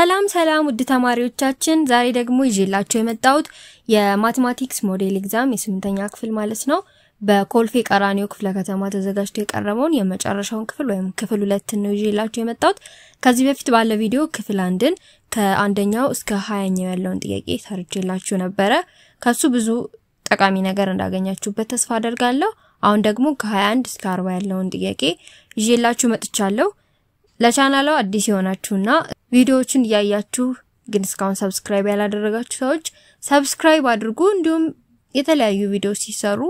ሰላም ውድ ተማሪዎቻችን ዛሬ ደግሞ ይዤላችሁ የመጣሁት የማቴማቲክስ ሞዴል ኤግዛም የ8ኛ ክፍል ማለት ነው በኮልፌ ቀራኒዮ ክፍለ ከተማ ተዘጋጅቶ የቀረበውን የመጨረሻውን ክፍል ወይም ክፍል 2 ነው ይዤላችሁ የመጣሁት ከዚህ በፊት ባለ ቪዲዮ ክፍል 1ን ከአንደኛው እስከ 20ኛው ያለውን ጥያቄ ሰርቼላችሁ ነበር ከሱ ብዙ ጠቃሚ ነገር እንዳገኛችሁበት ተስፋ አደርጋለሁ አሁን ደግሞ ከ21 እስከ 40 ያለውን ጥያቄ ይዤላችሁ መጥቻለሁ ለቻናሉ አዲስ የሆናችሁና ቪዲዮዎችን ያያችሁ ግን እስካሁን ሰብስክራይብ ያላደረጋችሁ ሰዎች ሰብስክራይብ አድርጉ እንዲሁም የተለያዩ ቪዲዮዎች ሲሰሩ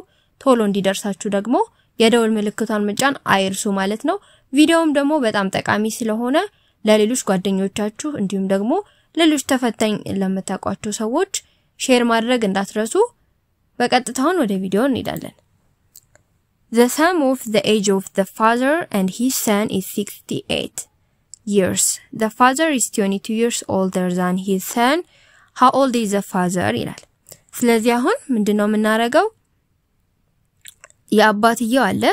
ቶሎ እንዲደርሳችሁ ደግሞ የደወል ምልክቷን መጫን አይርሱ ማለት ነው ቪዲዮውም ደግሞ በጣም ጠቃሚ ስለሆነ ለሌሎች ጓደኞቻችሁ እንዲሁም ደግሞ ለሌሎች ተፈታኝ ለምታውቋቸው ሰዎች ሼር ማድረግ እንዳትረሱ በቀጥታውን ወደ ቪዲዮ እንሄዳለን The sum of the age of the father and his son is 68 years. The father is 22 years older than his son. How old is the father? ይላል ስለዚህ አሁን ምንድነው የምናረጋው የአባትየው አለ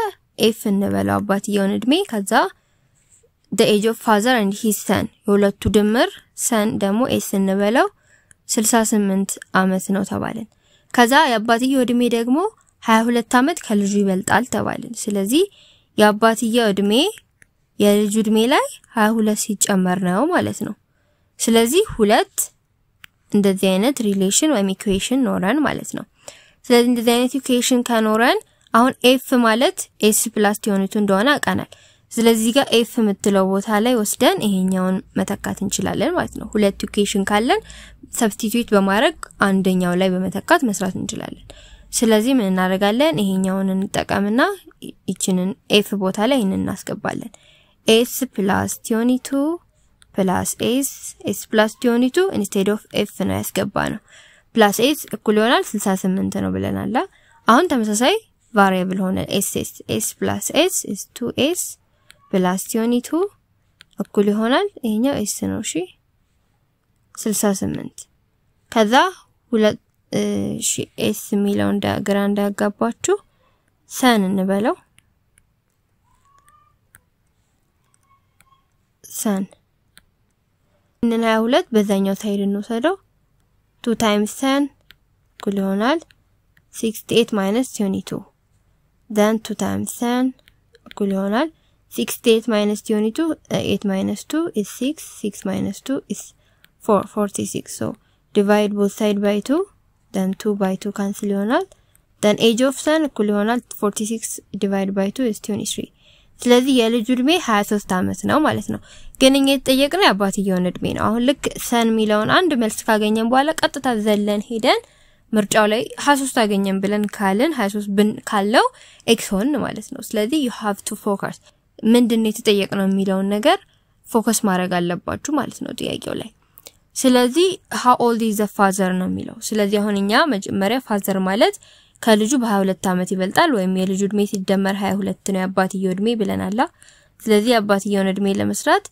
f እንበለው አባትየውን እድሜ ከዛ the age of father and his son የሁለቱ ድምር son ደግሞ s እንበለው 68 አመት ነው ተባለን ከዛ የአባትየው እድሜ ደግሞ 22 አመት ከልጁ ይበልጣል ተባልን ስለዚህ የአባትየው እድሜ የልጁ እድሜ ላይ 22 ሲጨመር ነው ማለት ነው ስለዚህ ሁለት እንደዚህ አይነት ሪሌሽን ወይም ኢኩዌሽን ኖረን ማለት ነው ስለዚህ እንደዚህ አይነት ኢኩዌሽን ካኖረን አሁን f ማለት s + ዩኒቱ እንደሆነ አቃናል ስለዚህ ጋር f የምትለው ቦታ ላይ ወስደን ይሄኛውን መተካት እንችላለን ማለት ነው ሁለት ኢኩዌሽን ካለን ሰብስቲቲዩት በማድረግ አንደኛው ላይ በመተካት መስራት እንችላለን ስለዚህ ምን እናደርጋለን ይሄኛውን እንጠቀምና እቺንን f ቦታ ላይ እናስገባለን s + ዩኒቱ plus s plus ዩኒቱ instead of f ነው ያስገባነው plus s እኩል ይሆናል 68 ነው ብለናል አሁን ተመሳሳይ ቫሪያብል ሆነ s plus s is 2s plus ዩኒቱ እኩል ይሆናል ይሄኛው s ነው እሺ 68 ከዛ ሁለት እሺ s ሚለው ግራ እንዳጋባችሁ ሰን እንበለው ሰን እና 22 በዛኛው ሳይድ እንወሰደው 2 times 10 እኩል ይሆናል 68 - 22 then 2 times 10 እኩል ይሆናል 68 - 22 8 - 2 is 6 6 - 2 is 4 46 so divide both side by 2 then 2 by 2 cancel ይሆናል then age of son እኩል ይሆናል 46 divided by 2 is 23 ስለዚህ የልጁ እድሜ 23 አመት ነው ማለት ነው ግን እኛ የተጠየቅነው የአባትየውን እድሜ ነው አሁን ልክ son ሚለውን አንድ መልስ ካገኘን በኋላ ቀጥታ ዘለን ሄደን ምርጫው ላይ 23 አገኘን ብለን ካልን 23 ብን ካለው x ሆን ማለት ነው ስለዚህ you have to focus ምንድነው የተጠየቅነው የሚለውን ነገር ፎከስ ማድረግ አለባችሁ ማለት ነው ጥያቄው ላይ ስለዚህ how old is the father ነው የሚለው ስለዚህ አሁን እኛ መጀመሪያ father ማለት ከልጁ በ22 አመት ይበልጣል ወይም የልጁ እድሜ ሲደመር 22 ነው የአባትየው እድሜ ብለናል ስለዚህ የአባትየውን እድሜ ለመስራት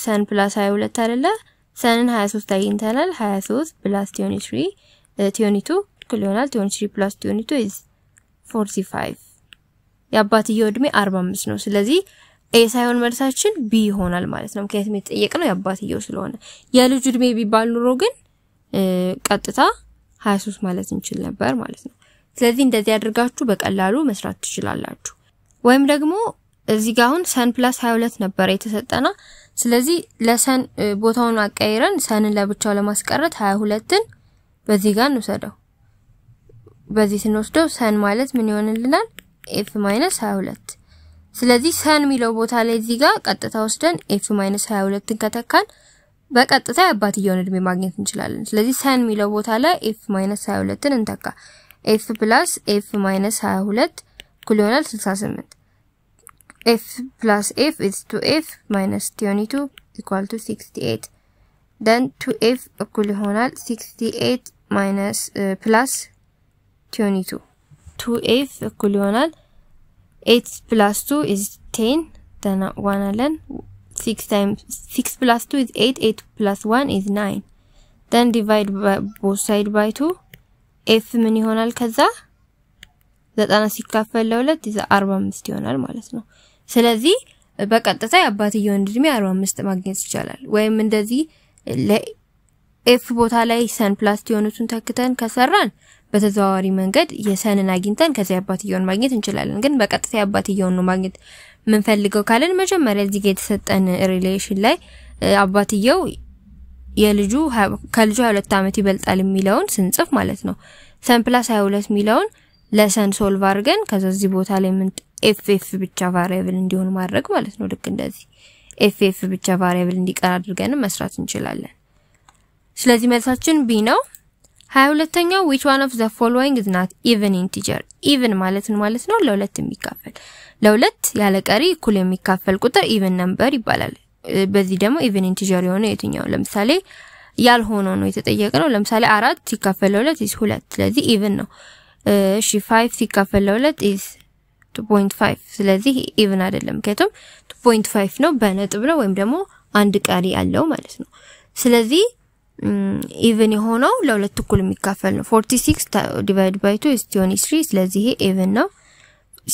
son plus 22 አይደለ sonን 23 አግኝተናል 23 plus 23 22 እኩል ይሆናል 23 plus 22 is 45 የአባትየው እድሜ 45 ነው ስለዚህ a ሳይሆን መልሳችን b ይሆናል ማለት ነው ምክንያቱም የተጠየቅነው የአባትየው ስለሆነ የልጁ እድሜ ቢባል ኑሮ ግን ቀጥታ 23 ማለት እንችል ነበር ማለት ነው ስለዚህ እንደዚህ አድርጋችሁ በቀላሉ መስራት ትችላላችሁ ወይም ደግሞ እዚህ ጋር አሁን son plus 22 ነበር የተሰጠና ስለዚህ ለሰን ቦታውን አቀይረን ሰንን ለብቻው ለማስቀረት 22ን በዚህ ጋር እንወስደው በዚህ ስንወስደው son ማለት ምን ይሆንልናል f - 22 ስለዚህ son ሚለው ቦታ ላይ እዚህ ጋር ቀጥታ ወስደን f - 22ን ከተካን በቀጥታ የአባትየውን እድሜ ማግኘት እንችላለን ስለዚህ son ሚለው ቦታ ላይ f - 22ን እንተካ f plus f - 22 እኩል ይሆናል 68 f plus f is 2f minus 22 equal to 68 then 2f እኩል ይሆናል 68 minus plus 22 2f እኩል ይሆናል 8 plus 2 is 10 then 1 አለን 6 times 6 plus 2 is 8 8 plus 1 is 9 then divide by both side by 2 f ምን ይሆናል ከዛ 90 ሲካፈል ለ2 is 45 ይሆናል ማለት ነው ስለዚህ በቀጥታ የአባትየውን እድሜ 45 ማግኘት ይቻላል ወይም እንደዚህ ለኤፍ ቦታ ላይ ሰን ፕላስ ቲዮኑን ተክተን ከሰራን በተዘዋዋሪ መንገድ የሰንን አግኝተን ከዛ የአባትየውን ማግኘት እንችላለን ግን በቀጥታ የአባትየውን ነው ማግኘት ምን ፈልገው ካለን መጀመሪያ እዚህ ጋር የተሰጠን ሪሌሽን ላይ አባትየው የልጁ ከልጁ 2 አመት ይበልጣል የሚለውን ስንጽፍ ማለት ነው ሰን ፕላስ 22 የሚለውን ለሰን ሶልቭ አድርገን ከዛ እዚህ ቦታ ላይ ምን ኤፍ ብቻ ቫሪያብል እንዲሆን ማድረግ ማለት ነው ልክ እንደዚህ ኤፍ ብቻ ቫሪያብል እንዲቀር አድርገን መስራት እንችላለን ስለዚህ መልሳችን ቢ ነው 22ኛው which one of the following is not even integer even ማለት ነው ለሁለት የሚካፈል ለሁለት ያለ ቀሪ እኩል የሚካፈል ቁጥር even number ይባላል በዚህ ደግሞ even integer የሆነ የትኛው ለምሳሌ ያልሆነው ነው የተጠየቀው ለምሳሌ 4 ሲካፈል ለሁለት is 2 ስለዚህ even ነው እሺ 5 ሲካፈል ለሁለት is 2.5 ስለዚህ even አይደለም ምክንያቱም 2.5 ነው በነጥብ ነው ወይም ደግሞ አንድ ቀሪ ያለው ማለት ነው ስለዚህ even የሆነው ለሁለት እኩል የሚካፈል ነው 46 divided by 2 is 23 ስለዚህ ይሄ even ነው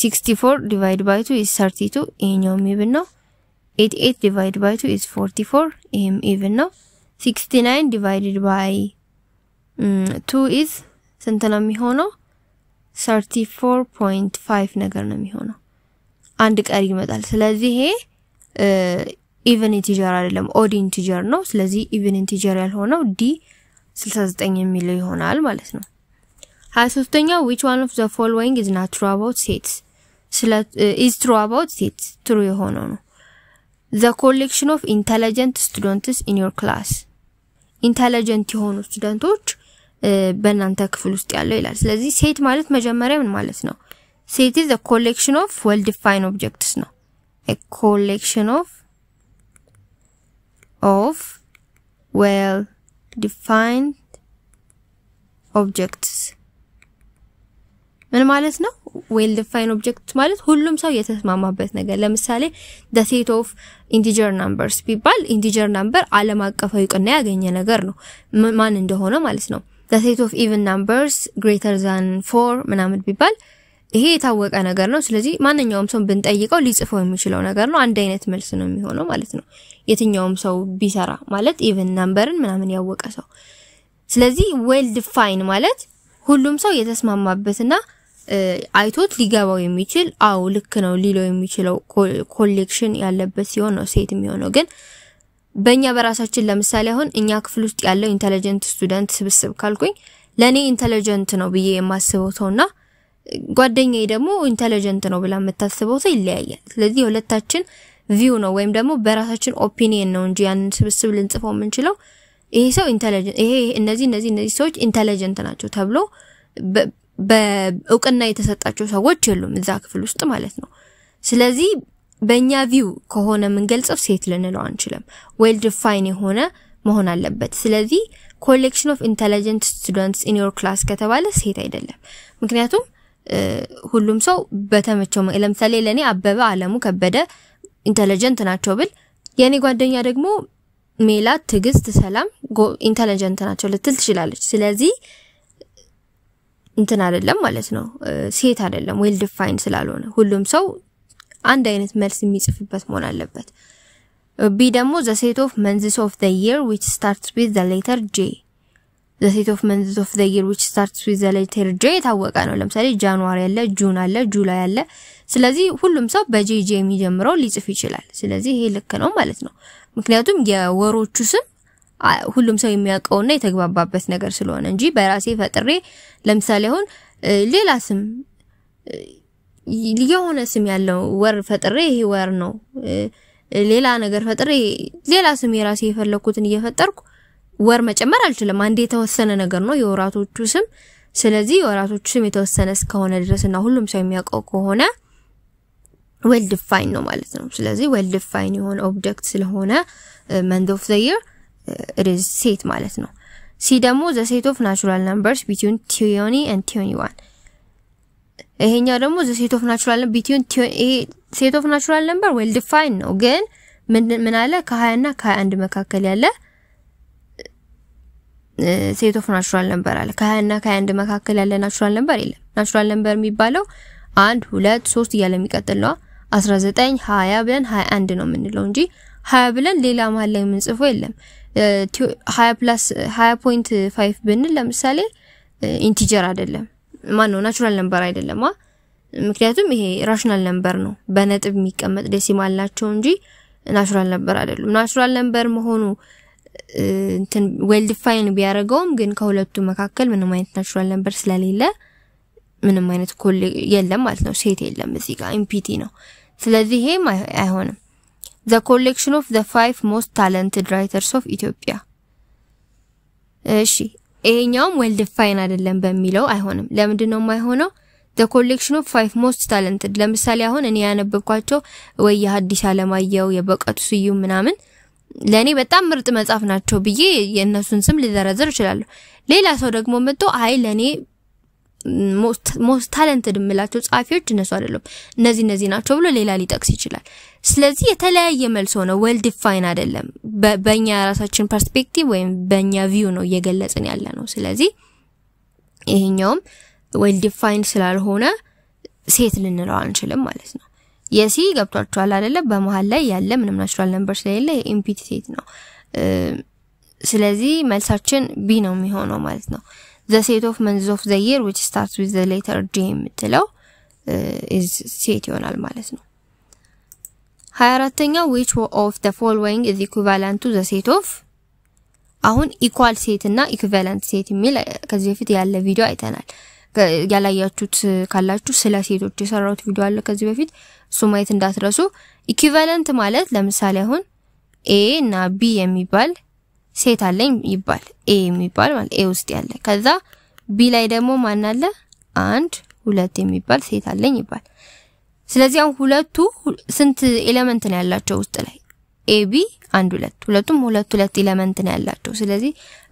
64 divided by 2 is 32 ይሄኛው even ነው 88 divided by 2 is 44 ይሄም even ነው 69 divided by 2 is ስንት ነው የሚሆነው 34.5 ነገር ነው የሚሆነው አንድ ቀሪ ይመጣል ስለዚህ ይሄ even integer አይደለም odd integer ነው ስለዚህ even integer ያልሆነው d 69 የሚለው ይሆናል ማለት ነው 23ኛው which one of the following is not true about sets is true about sets true የሆነው ነው the collection of intelligent students in your class intelligent የሆኑ ስቱደንቶች በእናንተ ክፍል ውስጥ ያለው ይላል ስለዚህ ሴት ማለት መጀመሪያ ምን ማለት ነው set is a collection of well defined objects ነው a collection of well defined objects ምን ማለት ነው well defined objects ማለት ሁሉም ሰው የተስማማበት ነገር ለምሳሌ the set of integer numbers ቢባል integer number ዓለም አቀፋዊ ቅና ያገኘ ነገር ነው ማን እንደሆነ ማለት ነው the set of even numbers greater than 4 ምናምን ቢባል ይሄ የታወቀ ነገር ነው ስለዚህ ማንኛውም ሰው ብንጠይቀው ሊጽፈው የሚችለው ነገር ነው አንድ አይነት መልስ ነው የሚሆነው ማለት ነው የትኛውም ሰው ቢሰራ ማለት even numberን ምናምን ያወቀ ሰው ስለዚህ well defined ማለት ሁሉም ሰው የተስማማበትና አይቶት ሊገባው የሚችል አው ልክ ነው ሊለው የሚችለው ኮሌክሽን ያለበት ሲሆን ነው ሴት የሚሆነው ግን በእኛ በራሳችን ለምሳሌ አሁን እኛ ክፍል ውስጥ ያለው ኢንተለጀንት ስቱደንት ስብስብ ካልኩኝ ለኔ ኢንተለጀንት ነው ብዬ የማስበው ሰውና ጓደኛዬ ደግሞ ኢንተለጀንት ነው ብላ የምታስበው ሰው ይለያያል ስለዚህ ሁለታችን ቪው ነው ወይም ደግሞ በራሳችን ኦፒኒየን ነው እንጂ ያን ስብስብ ልንጽፈው የምንችለው ይሄ ሰው ኢንተለጀንት ይሄ እነዚህ ሰዎች ኢንተለጀንት ናቸው ተብሎ በእውቅና የተሰጣቸው ሰዎች የሉም እዛ ክፍል ውስጥ ማለት ነው ስለዚህ በእኛ ቪው ከሆነ ምንገልጸው ሴት ልንለው አንችልም well defined የሆነ መሆን አለበት ስለዚህ collection of intelligent students in your class ከተባለ ሴት አይደለም ምክንያቱም ሁሉም ሰው በተመቸው ለምሳሌ ለኔ አበበ አለሙ ከበደ ኢንተለጀንት ናቸው ብል የኔ ጓደኛ ደግሞ ሜላት ትግስት ሰላም ኢንተለጀንት ናቸው ልትል ትችላለች ስለዚህ እንትን አይደለም ማለት ነው ሴት አይደለም well defined ስላልሆነ ሁሉም ሰው አንድ አይነት መልስ የሚጽፍበት መሆን አለበት ቢ ደግሞ the set of months of the year which starts with the letter j the set of months of the year which starts with the letter j ታወቀ ነው ለምሳሌ ጃንዋሪ አለ ጁን አለ ጁላይ አለ ስለዚህ ሁሉም ሰው በጄጄ የሚጀምረው ሊጽፍ ይችላል ስለዚህ ይሄ ልክ ነው ማለት ነው ምክንያቱም የወሮቹ ስም ሁሉም ሰው የሚያውቀውና የተግባባበት ነገር ስለሆነ እንጂ በራሴ ፈጥሬ ለምሳሌ አሁን ሌላ ስም የሆነ ስም ያለው ወር ፈጥሬ ይሄ ወር ነው ሌላ ነገር ፈጥሬ ሌላ ስም የራሴ የፈለኩትን እየፈጠርኩ ወር መጨመር አልችልም አንዴ የተወሰነ ነገር ነው የወራቶቹ ስም ስለዚህ የወራቶቹ ስም የተወሰነ እስከሆነ ድረስና ሁሉም ሰው የሚያውቀው ከሆነ well defined ነው ማለት ነው ስለዚህ well defined የሆነ ኦብጀክት ስለሆነ month of the year it is set ማለት ነው ሲ ደግሞ the set of natural numbers between 20 and 21 ይሄኛው ደግሞ the set of natural number between set of natural number well defined ነው ግን ምን አለ ከ20 እና ከ21 መካከል ያለ set of natural number አለ ከ20 እና ከ21 መካከል ያለ natural number የለም natural number የሚባለው 1 2 3 እያለ የሚቀጥል ነው 19 20 ብለን 21 ነው የምንለው እንጂ 20 ብለን ሌላ መሃል ላይ የምንጽፈው የለም 20 + 20.5 ብንል ለምሳሌ ኢንቲጀር አይደለም ማነው ናቹራል ነምበር አይደለም ምክንያቱም ይሄ ራሽናል ነምበር ነው በነጥብ የሚቀመጥ ዴሲማል ናቸው እንጂ ናቹራል ነምበር አይደለም ናቹራል ነምበር መሆኑ እንትን ዌል ዲፋይን ቢያደርገውም ግን ከሁለቱ መካከል ምንም አይነት ናቹራል ነምበር ስለሌለ ምንም አይነት ኮል የለም ማለት ነው ሴት የለም እዚህ ጋር ኢምፒቲ ነው ስለዚህ ይሄ አይሆንም the collection of the 5 most talented writers of Ethiopia እሺ ይሄኛውም ዌል ዲፋይን አይደለም በሚለው አይሆንም ለምንድን ነው የማይሆነው the collection of 5 most talented ለምሳሌ አሁን እኔ ያነበብኳቸው ወይ የሐዲስ ዓለማየሁ የበቀቱ ስዩም ምናምን ለኔ በጣም ምርጥ መጽሐፍ ናቸው ብዬ የነሱን ስም ልዘረዝር ይችላል ሌላ ሰው ደግሞ መጥቶ አይ ለኔ most talented የምላቸው ጻፊዎች እነሱ አይደለም እነዚህ ናቸው ብሎ ሌላ ሊጠቅስ ይችላል ስለዚህ የተለያየ መልስ ሆነ ዌል ዲፋይን አይደለም በእኛ ራሳችን ፐርስፔክቲቭ ወይም በእኛ ቪው ነው እየገለጽን ያለ ነው ስለዚህ ይሄኛውም ዌል ዲፋይን ስላልሆነ ሴት ልንለው አንችልም ማለት ነው የሲ ገብቷቸዋል አይደለ በመሃል ላይ ያለ ምንም ናቹራል ነምበር ስለሌለ ኢምፒቲ ሴት ነው ስለዚህ መልሳችን ቢ ነው የሚሆነው ማለት ነው the set of months of the year which starts with the letter J የምትለው is ሴት ይሆናል ማለት ነው 24ኛው which of the following is equivalent to the set of አሁን equal set እና equivalent set የሚል ከዚህ በፊት ያለ ቪዲዮ አይተናል ያላያችሁት ካላችሁ ስለ ሴቶች የሰራሁት ቪዲዮ አለ ከዚህ በፊት እሱ ማየት እንዳትረሱ equivalent ማለት ለምሳሌ አሁን A እና B የሚባል ሴት አለኝ ይባል A የሚባል ማለት A ውስጥ ያለ ከዛ B ላይ ደግሞ ማን አለ 1 2 የሚባል ሴት አለኝ ይባል ስለዚህ አሁን ሁለቱ ስንት ኤሌመንት ነው ያላቸው ውስጥ ላይ AB 1 2 ሁለቱም ሁለት ኤሌመንት ነው ያላቸው ስለዚህ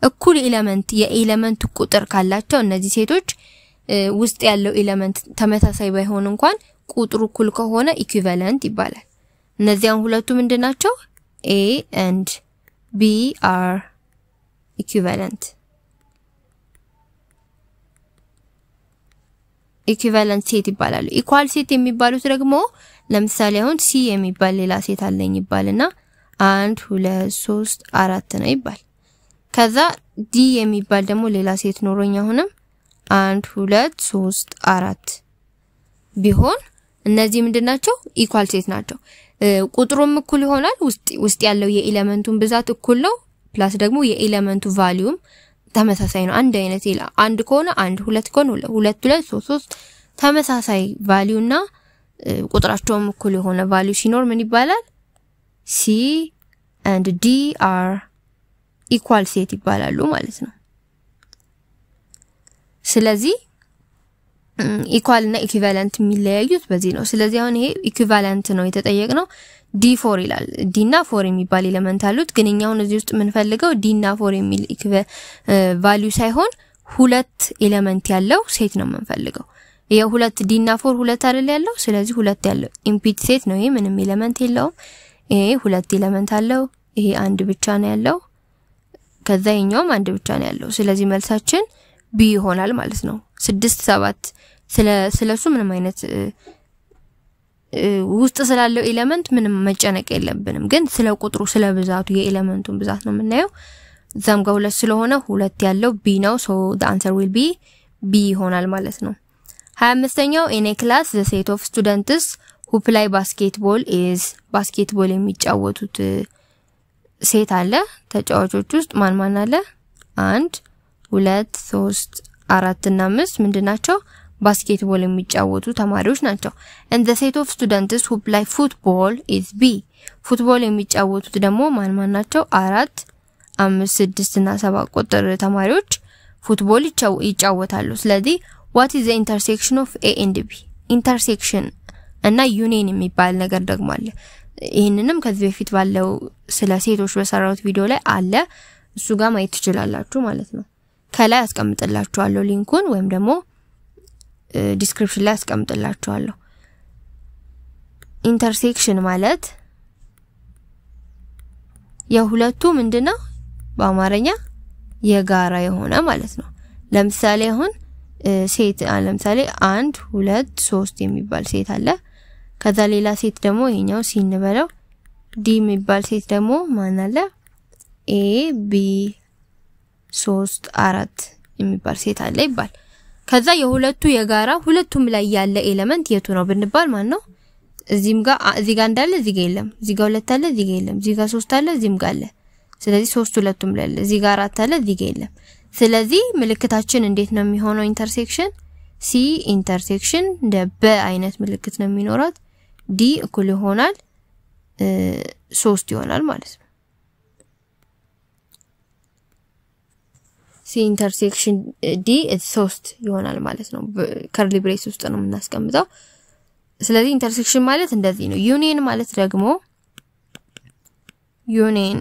እኩል ኤሌመንት የኤሌመንት ቁጥር ካላቸው እነዚህ ሴቶች ውስጥ ያለው ኤሌመንት ተመሳሳይ ባይሆን እንኳን ቁጥሩ እኩል ከሆነ ኢኩቫለንት ይባላል እነዚያን ሁለቱ ምንድናቸው A and B are equivalent set ይባላሉ equal set የሚባሉት ደግሞ ለምሳሌ አሁን C የሚባል ሌላ ሴት አለኝ ይባልና 1 2 3 4 ነው ይባል ከዛ D የሚባል ደግሞ ሌላ ሴት ኖሮኛ አሁንም 1 2 3 4 ቢሆን እነዚህ ምንድናቸው ኢኳል ሴት ናቸው ቁጥሩም እኩል ይሆናል ውስጥ ያለው የኤሌመንቱን ብዛት እኩል ነው ፕላስ ደግሞ የኤሌመንቱ ቫልዩም ተመሳሳይ ነው አንድ አይነት አንድ ከሆነ አንድ ሁለት ከሆነ ሁለት 3 ተመሳሳይ ቫልዩና ቁጥራቸውም እኩል የሆነ ቫልዩ ሲኖር ምን ይባላል C and D are equal set ይባላሉ ማለት ነው ስለዚህ equal እና equivalent የሚለያዩት በዚህ ነው ስለዚህ አሁን ይሄ equivalent ነው የተጠየቅነው D4 ይላል D እና 4 የሚባል ኤሌመንት አሉት ግን እኛው እዚህ ውስጥ ምን ፈልገው D እና 4 የሚል ቫልዩ ሳይሆን ሁለት ኤሌመንት ያለው ሴት ነው የምንፈልገው የሁለት D እና 4 ሁለት አይደል ያለው ስለዚህ ሁለት ያለው ኢምፒቲ ሴት ነው ይሄ ምንም ኤሌመንት የለውም ይሄ ሁለት ኤሌመንት አለው ይሄ አንድ ብቻ ነው ያለው ከዛ ይሄኛውም አንድ ብቻ ነው ያለው ስለዚህ መልሳችን B ይሆናል ማለት ነው 6 7 ስለሱ ምንም አይነት ውስጥ ስላለው ኤሌመንት ምንም መጨነቅ የለብንም ግን ስለ ቁጥሩ ስለ ብዛቱ የኤሌመንቱን ብዛት ነው የምናየው እዛም ጋር ሁለት ስለሆነ ሁለት ያለው B ነው so the answer will be B ይሆናል ማለት ነው 25ኛው in a class the set of students who play basketball is basketball የሚጫወቱት ሴት አለ ተጫዋቾች ውስጥ ማን አለ 1 2 3 4 እና 5 ምንድናቸው ባስኬትቦል የሚጫወቱ ተማሪዎች ናቸው and the set of students who play football is B ፉትቦል የሚጫወቱት ደግሞ ማን ናቸው 4 5 6 እና 7 ቁጥር ተማሪዎች ፉትቦል ይጫወታሉ ስለዚህ what is the intersection of A and B intersection እና ዩኒየን የሚባል ነገር ደግሞ አለ ይሄንንም ከዚህ በፊት ባለው ስለ ሴቶች በሰራሁት ቪዲዮ ላይ አለ እሱ ጋር ማየት ትችላላችሁ ማለት ነው ከላይ አስቀምጥላችኋለሁ ሊንኩን ወይም ደግሞ ዲስክሪፕሽን ላይ አስቀምጥላችኋለሁ ኢንተርሴክሽን ማለት የሁለቱ ምንድነው በአማርኛ የጋራ የሆነ ማለት ነው ለምሳሌ አሁን ሴት ለምሳሌ 1 2 3 የሚባል ሴት አለ ከዛ ሌላ ሴት ደግሞ ይሄኛው ሲ እንበለው ዲ የሚባል ሴት ደግሞ ማን አለ a b 3 4 የሚባል ሴት አለ ይባል ከዛ የሁለቱ የጋራ ሁለቱም ላይ ያለ ኤሌመንት የቱ ነው ብንባል ማን ነው እዚህም ጋር እዚህ ጋር እንዳለ እዚህ ጋር የለም እዚህ ጋር ሁለት አለ እዚህ ጋር የለም እዚህ ጋር 3 አለ እዚህም ጋር አለ ስለዚህ 3 ሁለቱም ላይ አለ እዚህ ጋር 4 አለ እዚህ ጋር የለም ስለዚህ ምልክታችን እንዴት ነው የሚሆነው ኢንተርሴክሽን C ኢንተርሴክሽን እንደ በ አይነት ምልክት ነው የሚኖራት D እኩል ይሆናል 3 ይሆናል ማለት ነው C ኢንተርሴክሽን D 3 ይሆናል ማለት ነው ከርሊ ብሬስ ውስጥ ነው የምናስቀምጠው ስለዚህ ኢንተርሴክሽን ማለት እንደዚህ ነው ዩኒየን ማለት ደግሞ ዩኒየን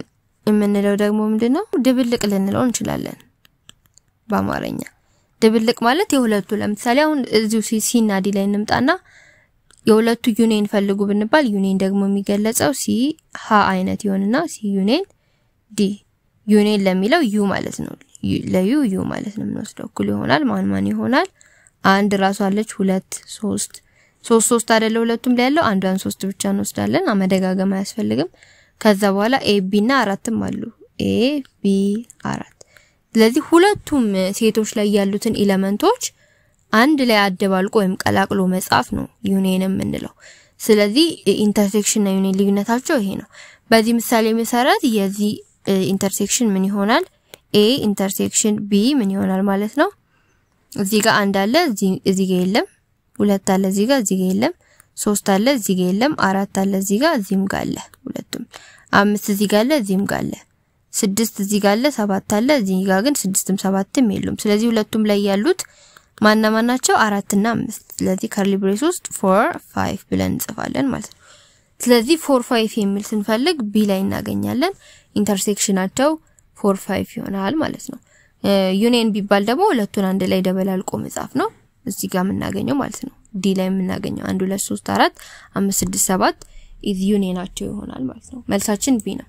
የምንለው ደግሞ ምንድነው ድብልቅ ልንለው እንችላለን በአማርኛ ድብልቅ ማለት የሁለቱ ለምሳሌ አሁን እዚሁ C እና D ላይ እንምጣና የሁለቱ ዩኒየን ፈልጉ ብንባል ዩኒየን ደግሞ የሚገለጸው C ሀ አይነት ይሆንና C ዩኒየን D ዩኒየን ለሚለው ዩ ማለት ነው ለዩ ዩ ማለት ነው የምንወስደው እኩል ይሆናል ማን ይሆናል አንድ ራሱ አለች 2 3 አይደለ ሁለቱም ላይ ያለው አንዷን 3 ብቻ እንወስዳለን አመደጋገም አያስፈልግም ከዛ በኋላ a b እና 4ም አሉ a b 4 ስለዚህ ሁለቱም ሴቶች ላይ ያሉትን ኤሌመንቶች አንድ ላይ አደባልቆ ወይም ቀላቅሎ መጻፍ ነው ዩኒየን የምንለው ስለዚህ ኢንተርሴክሽን እና ዩኒየን ልዩነታቸው ይሄ ነው በዚህ ምሳሌ መሰረት የዚህ ኢንተርሴክሽን ምን ይሆናል a ኢንተርሴክሽን b ምን ይሆናል ማለት ነው እዚህ ጋር አንድ አለ እዚህ ጋር የለም ሁለት አለ እዚህ ጋር የለም 3 አለ እዚህ ጋር የለም 4 አለ እዚህ ጋር እዚህም ጋር አለ ሁለቱም 5 እዚህ ጋር አለ እዚህም ጋር አለ 6 እዚህ ጋር አለ 7 አለ እዚህ ጋር ግን 6ም 7ም የሉም ስለዚህ ሁለቱም ላይ ያሉት ማናቸው 4 እና 5 ስለዚህ ከርሊ ብሬስ ውስጥ 4 5 ብለን እንጽፋለን ማለት ነው ስለዚህ 4 5 የሚል ስንፈልግ b ላይ እናገኛለን ኢንተርሴክሽናቸው 4 5 ይሆናል ማለት ነው ዩኒየን ቢባል ደግሞ ሁለቱን አንድ ላይ ደበላልቆ መጻፍ ነው እዚህ ጋር የምናገኘው ማለት ነው d ላይ የምናገኘው 1 2 3 4 5 6 7 is ዩኒየናቸው ይሆናል ማለት ነው መልሳችን b ነው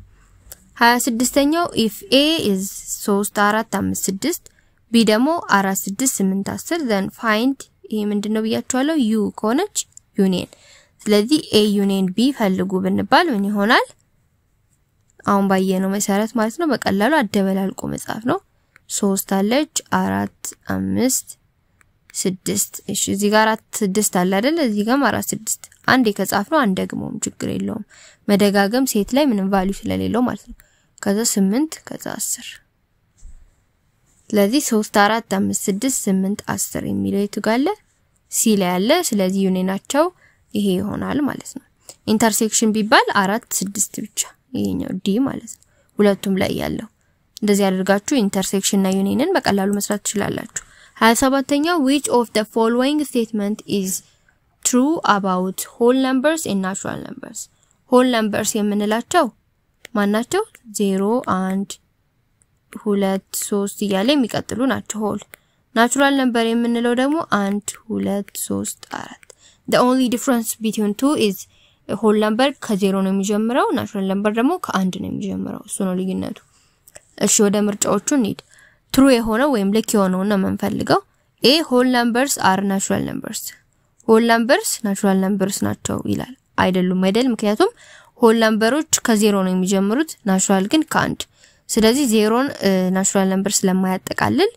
26ኛው if a is 3 4 5 6 b ደግሞ 4 6 8 10 then find ይሄ ምንድነው ብያችኋለሁ u ከሆነች ዩኒየን ስለዚህ a ዩኒየን b ፈልጉ ብንባል ምን ይሆናል አሁን ባየነው መሰረት ማለት ነው በቀላሉ አደበላልቆ መጻፍ ነው 3 አለች 4 5 6 እሺ እዚህ ጋር 4 6 አለ አይደል እዚህ ጋር 4 6 አንዴ ከጻፍነው አንደግሞም ችግር የለውም መደጋገም ሴት ላይ ምንም ቫልዩ ስለሌለው ማለት ነው ከዛ 8 ከዛ 10 ስለዚህ 3 4 5 6 8 10 የሚለው የቱ ጋር አለ ሲ ላይ አለ ስለዚህ ዩኒየናቸው ይሄ ይሆናል ማለት ነው ኢንተርሴክሽን ቢባል 4 6 ብቻ ይሄኛው ዲ ማለት ነው ሁለቱም ላይ ያለው እንደዚህ አድርጋችሁ ኢንተርሴክሽን እና ዩኒየንን በቀላሉ መስራት ትችላላችሁ 27ኛው which of the following statement is true about whole numbers and natural numbers whole numbers የምንላቸው ማናቸው 0 1 2 3 እያለ የሚቀጥሉ ናቸው whole natural number የምንለው ደግሞ 1 2 3 4 the only difference between two is whole number ከ0 ነው የሚጀምረው natural number ደግሞ ከ1 ነው የሚጀምረው እሱ ነው ልዩነቱ እሺ ወደ ምርጫዎቹ እንሂድ true የሆነው ወይም ልክ የሆነው ነው የምንፈልገው a whole numbers are natural numbers whole numbers natural numbers ናቸው ይላል አይደሉም አይደል ምክንያቱም whole numberዎች ከ0 ነው የሚጀምሩት natural ግን ከ1 ስለዚህ 0ን natural numbers ስለማያጠቃልል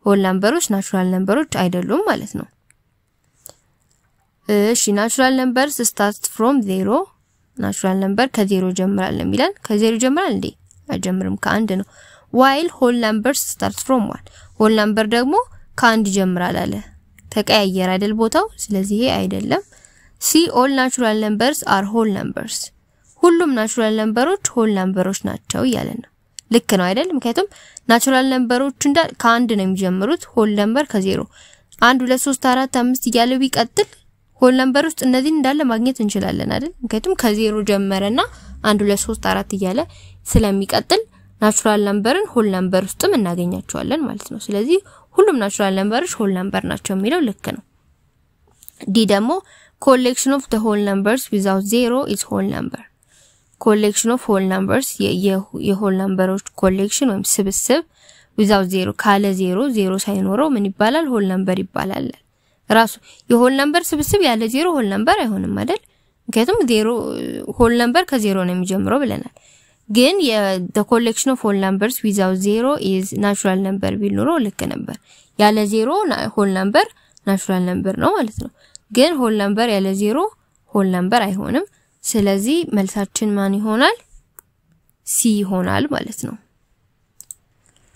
whole numberዎች natural numberዎች አይደሉም ማለት ነው እሺ natural numbers start from 0 natural number ከ0 ጀምራል የሚላል ከ0 ጀምራል እንዴ አይጀምርም ከ1 ነው while whole numbers start from 1 whole number ደግሞ ከ1 ጀምራል አለ ተቀያየረ አይደል ቦታው ስለዚህ ይሄ አይደለም see all natural numbers are whole numbers ሁሉም natural numberዎች whole numberዎች ናቸው ይላል ነው ልክ ነው አይደል ምክንያቱም natural numberዎች እንደ ከ1 ነው የሚጀምሩት whole number ከ0 1 2 3 4 5 እያለ ቢቀጥል whole number ውስጥ እነዚህ እንዳለ ማግኘት እንችላለን አይደል ምክንያቱም ከ0 ጀመረና 1 2 3 4 እያለ ስለሚቀጥል natural numberን whole number ውስጥም እናገኛቸዋለን ማለት ነው ስለዚህ ሁሉም natural numberዎች whole number ናቸው የሚለው ልክ ነው ዲ ደግሞ collection of the whole numbers without zero is whole number collection of whole numbers የwhole numberዎች collection ወይም ስብስብ without zero ካለ zero ሳይኖረው ምን ይባላል whole number ይባላል ራሱ የwhole number ስብስብ ያለ zero whole number አይሆንም አይደል ምክንያቱም ዜሮ ሆል ነምበር ከዜሮ ነው የሚጀምረው ብለናል ግን the collection of whole numbers without zero is natural number ቢል ኖሮ ልክ ነበር ያለ ዜሮ whole number natural number ነው ማለት ነው ግን whole number ያለ ዜሮ whole number አይሆንም ስለዚህ መልሳችን ማን ይሆናል C ይሆናል ማለት ነው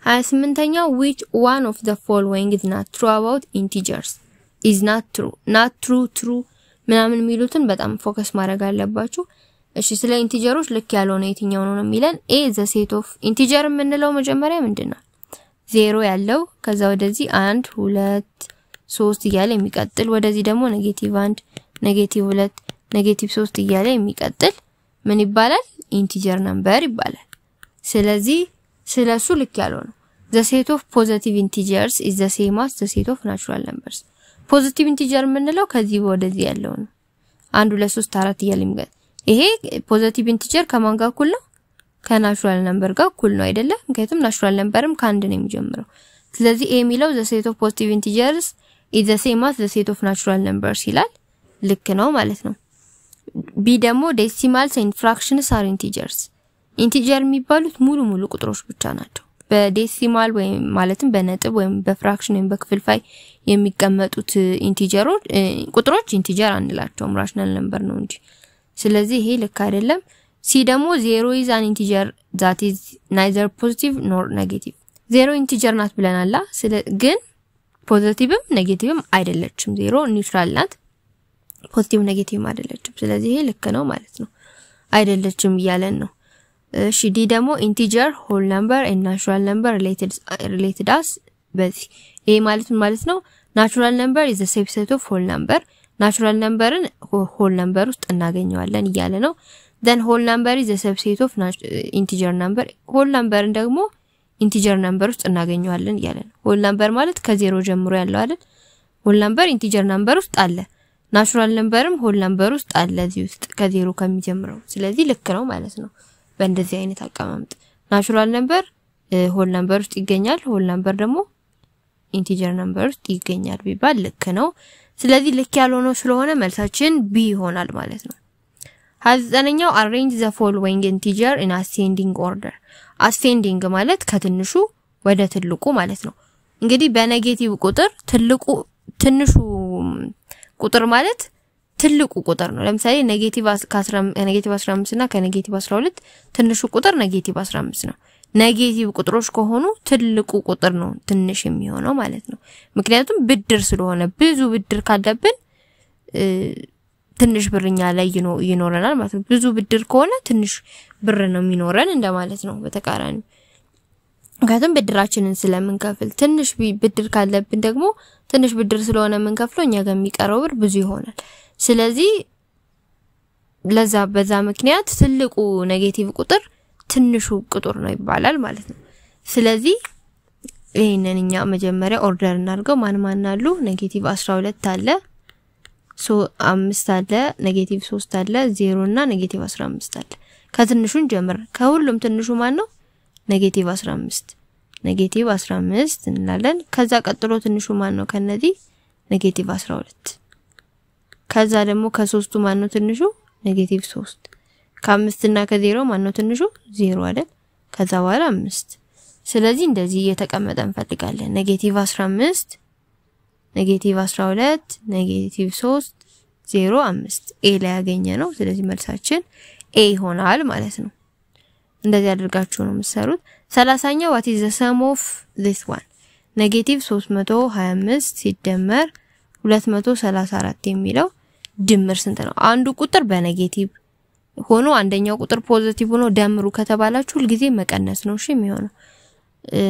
28ኛው which one of the following is not true about integers is not true ምናምን የሚሉትን በጣም ፎከስ ማድረግ አለባችሁ እሺ ስለ ኢንቲጀሮች ልክ ያለው ነው የትኛው ነው የሚለን a the set of integer የምንለው መጀመሪያ ምንድነው 0 ያለው ከዛ ወደዚህ 1 2 3 እያለ የሚቀጥል ወደዚህ ደግሞ -1 -2 -3 እያለ የሚቀጥል ምን ይባላል ኢንቲጀር ነምበር ይባላል ስለዚህ ስለሱ ልክ ያለው ነው the set of positive integers is the same as the set of natural numbers positive integer የምንለው ከዚህ ወደዚህ ያለው ነው 1 2 3 4 እያለ የሚቀጥል ይሄ ፖዚቲቭ ኢንቲጀር ከማን ጋር እኩል ነው ከናቹራል ነምበር ጋር እኩል ነው አይደለ ምክንያቱም ናቹራል ነምበርም ከአንድ ነው የሚጀምረው ስለዚህ a የሚለው the set of positive integers is the same as the set of natural numbers ይላል ልክ ነው ማለት ነው b ደግሞ decimals and fractions are integers ኢንቲጀር የሚባሉት ሙሉ ቁጥሮች ብቻ ናቸው በዴሲማል ወይም ማለትም በነጥብ ወይም በፍራክሽን ወይም በክፍልፋይ የሚቀመጡት ኢንቲጀሮች ቁጥሮች ኢንቲጀር አንላቸውም ራሽናል ነምበር ነው እንጂ ስለዚህ ይሄ ልክ አይደለም ሲ ደግሞ 0 is an integer that is neither positive nor negative 0 ኢንቲጀር ናት ብለናል ግን ፖዚቲቭም ኔጌቲቭም አይደለችም 0 ኒውትራል ናት ፖዚቲቭ ኔጌቲቭም አይደለችም ስለዚህ ይሄ ልክ ነው ማለት ነው አይደለችም ይያለን ነው እሺ ዲ ደግሞ integer whole number and natural number related as በዚህ ይሄ ማለት ነው natural number is a subset of whole number natural numberን whole number ውስጥ እናገኘዋለን ይያለ ነው then whole number is a subset of integer number whole numberን ደግሞ integer number ውስጥ እናገኘዋለን ይያለ ነው whole number ማለት ከዜሮ ጀምሮ ያለው አይደል whole number integer number ውስጥ አለ natural numberም whole number ውስጥ አለ እዚህ ውስጥ ከዜሮ ከሚጀምረው ስለዚህ ልክ ነው ማለት ነው በእንደዚህ አይነት አቀማመጥ natural number whole number ውስጥ ይገኛል whole number ደግሞ integer number ውስጥ ይገኛል ቢባል ልክ ነው ስለዚህ ልክ ያልሆነው ስለሆነ መልሳችን B ይሆናል ማለት ነው 29ኛው arrange the following integer in ascending order ascending ማለት ከትንሹ ወደ ትልቁ ማለት ነው እንግዲህ በኔጌቲቭ ቁጥር ትንሹ ቁጥር ማለት ትልቁ ቁጥር ነው ለምሳሌ ኔጌቲቭ 15 እና ከኔጌቲቭ 12 ትንሹ ቁጥር ኔጌቲቭ 15 ነው ኔጌቲቭ ቁጥሮች ከሆኑ ትልቁ ቁጥር ነው ትንሽ የሚሆነው ማለት ነው ምክንያቱም ብድር ስለሆነ ብዙ ብድር ካለብን ትንሽ ብርኛ ላይ ይኖረናል ማለት ነው ብዙ ብድር ከሆነ ትንሽ ብር ነው የሚኖረን እንደማለት ነው በተቃራኒ ምክንያቱም ብድራችንን ስለምንከፍል ትንሽ ብድር ካለብን ደግሞ ትንሽ ብድር ስለሆነ የምንከፍለው እኛ ጋር የሚቀረው ብር ብዙ ይሆናል ስለዚህ በዛ ምክንያት ትልቁ ኔጌቲቭ ቁጥር ትንሹ ቁጥር ነው ይባላል ማለት ነው ስለዚህ ይሄንንኛ መጀመሪያ ኦርደር እናድርገው ማን አሉ ኔጌቲቭ 12 አለ 5 አለ ኔጌቲቭ 3 አለ 0 እና ኔጌቲቭ 15 አለ ከትንሹን ጀምር ከሁሉም ትንሹ ማን ነው ኔጌቲቭ 15 እንላለን ከዛ ቀጥሎ ትንሹ ማን ነው ከነዚህ ኔጌቲቭ 12 ከዛ ደግሞ ከሶስቱ ማን ነው ትንሹ ኔጌቲቭ 3 ከ5 እና ከ0 ማን ነው ትንሹ 0 አይደል ከዛ በኋላ 5 ስለዚህ እንደዚህ እየተቀመጠ እንፈልጋለን ኔጌቲቭ 15 ኔጌቲቭ 12 ኔጌቲቭ 3 0 5 a ላይ ያገኘ ነው ስለዚህ መልሳችን a ይሆናል ማለት ነው እንደዚህ አድርጋችሁ ነው የምትሰሩት 30ኛው what is the sum of this one ኔጌቲቭ 325 ሲደመር 234 የሚለው ድምር ስንት ነው አንዱ ቁጥር በኔጌቲቭ ሆኖ አንደኛው ቁጥር ፖዚቲቭ ሆኖ ደምሩ ከተባላችሁ ሁሉ ጊዜ መቀነስ ነው እሺ የሚሆነው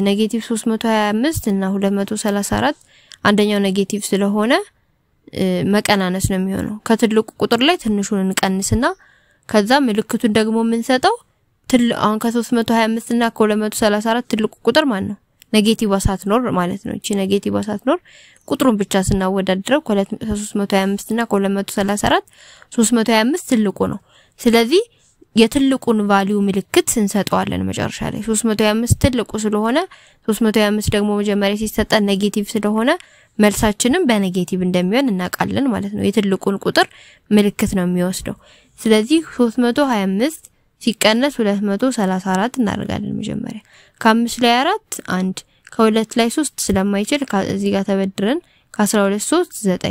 ኔጌቲቭ 325 እና 234 አንደኛው ኔጌቲቭ ስለሆነ መቀናነስ ነው የሚሆነው ከትልቁ ቁጥር ላይ ትንሹን እንቀንስና ከዛ ምልክቱን ደግሞ የምንሰጠው አሁን ከ325 እና ከ234 ትልቁ ቁጥር ማን ነው ኔጌቲቭ ሳትኖር ማለት ነው እቺ ኔጌቲቭ ሳትኖር ቁጥሩን ብቻ ስናወዳድረው ከ325 እና ከ234 325 ትልቁ ነው ስለዚህ የትልቁን ቫልዩ ምልክት እንሰጠዋለን መጨረሻ ላይ 325 ትልቁ ስለሆነ 325 ደግሞ መጀመሪያ ሲሰጠን ኔጌቲቭ ስለሆነ መልሳችንም በኔጌቲቭ እንደሚሆን እናውቃለን ማለት ነው የትልቁን ቁጥር ምልክት ነው የሚወስደው ስለዚህ 325 ሲቀነስ 234 እናደርጋለን መጀመሪያ ከ5 ላይ 4 1 ከ2 ላይ 3 ስለማይችል እዚህ ጋር ተበድረን ከ12 3 9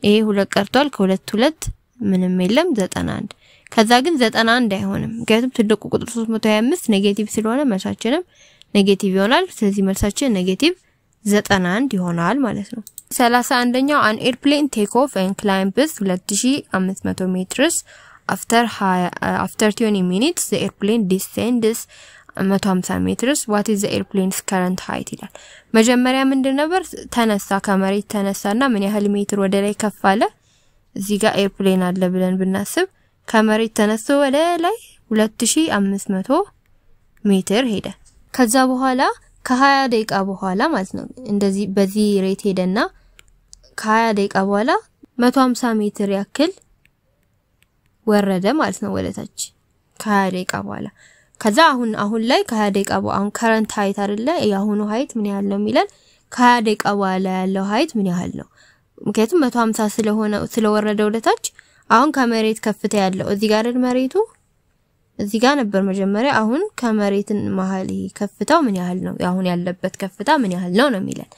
ይሄ 2 ቀርቷል ከ2 2 ምንም የለም 91 ከዛ ግን 91 አይሆንም ምክንያቱም ትልቁ ቁጥር 325 ኔጌቲቭ ስለሆነ መልሳችንም ኔጌቲቭ ይሆናል ስለዚህ መልሳችን ኔጌቲቭ 91 ይሆናል ማለት ነው 31ኛው an airplane take off and climbs 2500 meters after 20 minutes the airplane descends 150 meters what is the airplane's current height ይላል መጀመሪያ ምንድን ነበር ተነሳ ከመሬት ተነሳና ምን ያህል ሜትር ወደ ላይ ከፍ አለ እዚህ ጋር ኤርፕሌን አለ ብለን ብናስብ ከመሬት ተነስቶ ወደ ላይ 2500 ሜትር ሄደ ከዛ በኋላ ከ20 ደቂቃ በኋላ ማለት ነው እንደዚህ በዚህ ሬት ሄደና ከ20 ደቂቃ በኋላ 150 ሜትር ያክል ወረደ ማለት ነው ወደታች ከ20 ደቂቃ በኋላ ከዛ አሁን ላይ ከ20 ደቂቃ አሁን ከረንት ሃይት አይደለ ያሁኑ ሃይት ምን ያህል ነው የሚለን ከ20 ደቂቃ በኋላ ያለው ሃይት ምን ያህል ነው ምክንያቱም 150 ስለሆነ ስለወረደ ወደታች አሁን ከመሬት ከፍታ ያለው እዚህ ጋር አይደል መሬቱ እዚህ ጋር ነበር መጀመሪያ አሁን ከመሬትን መሃል ከፍታው ምን ያህል ነው አሁን ያለበት ከፍታ ምን ያህል ነው ነው የሚለን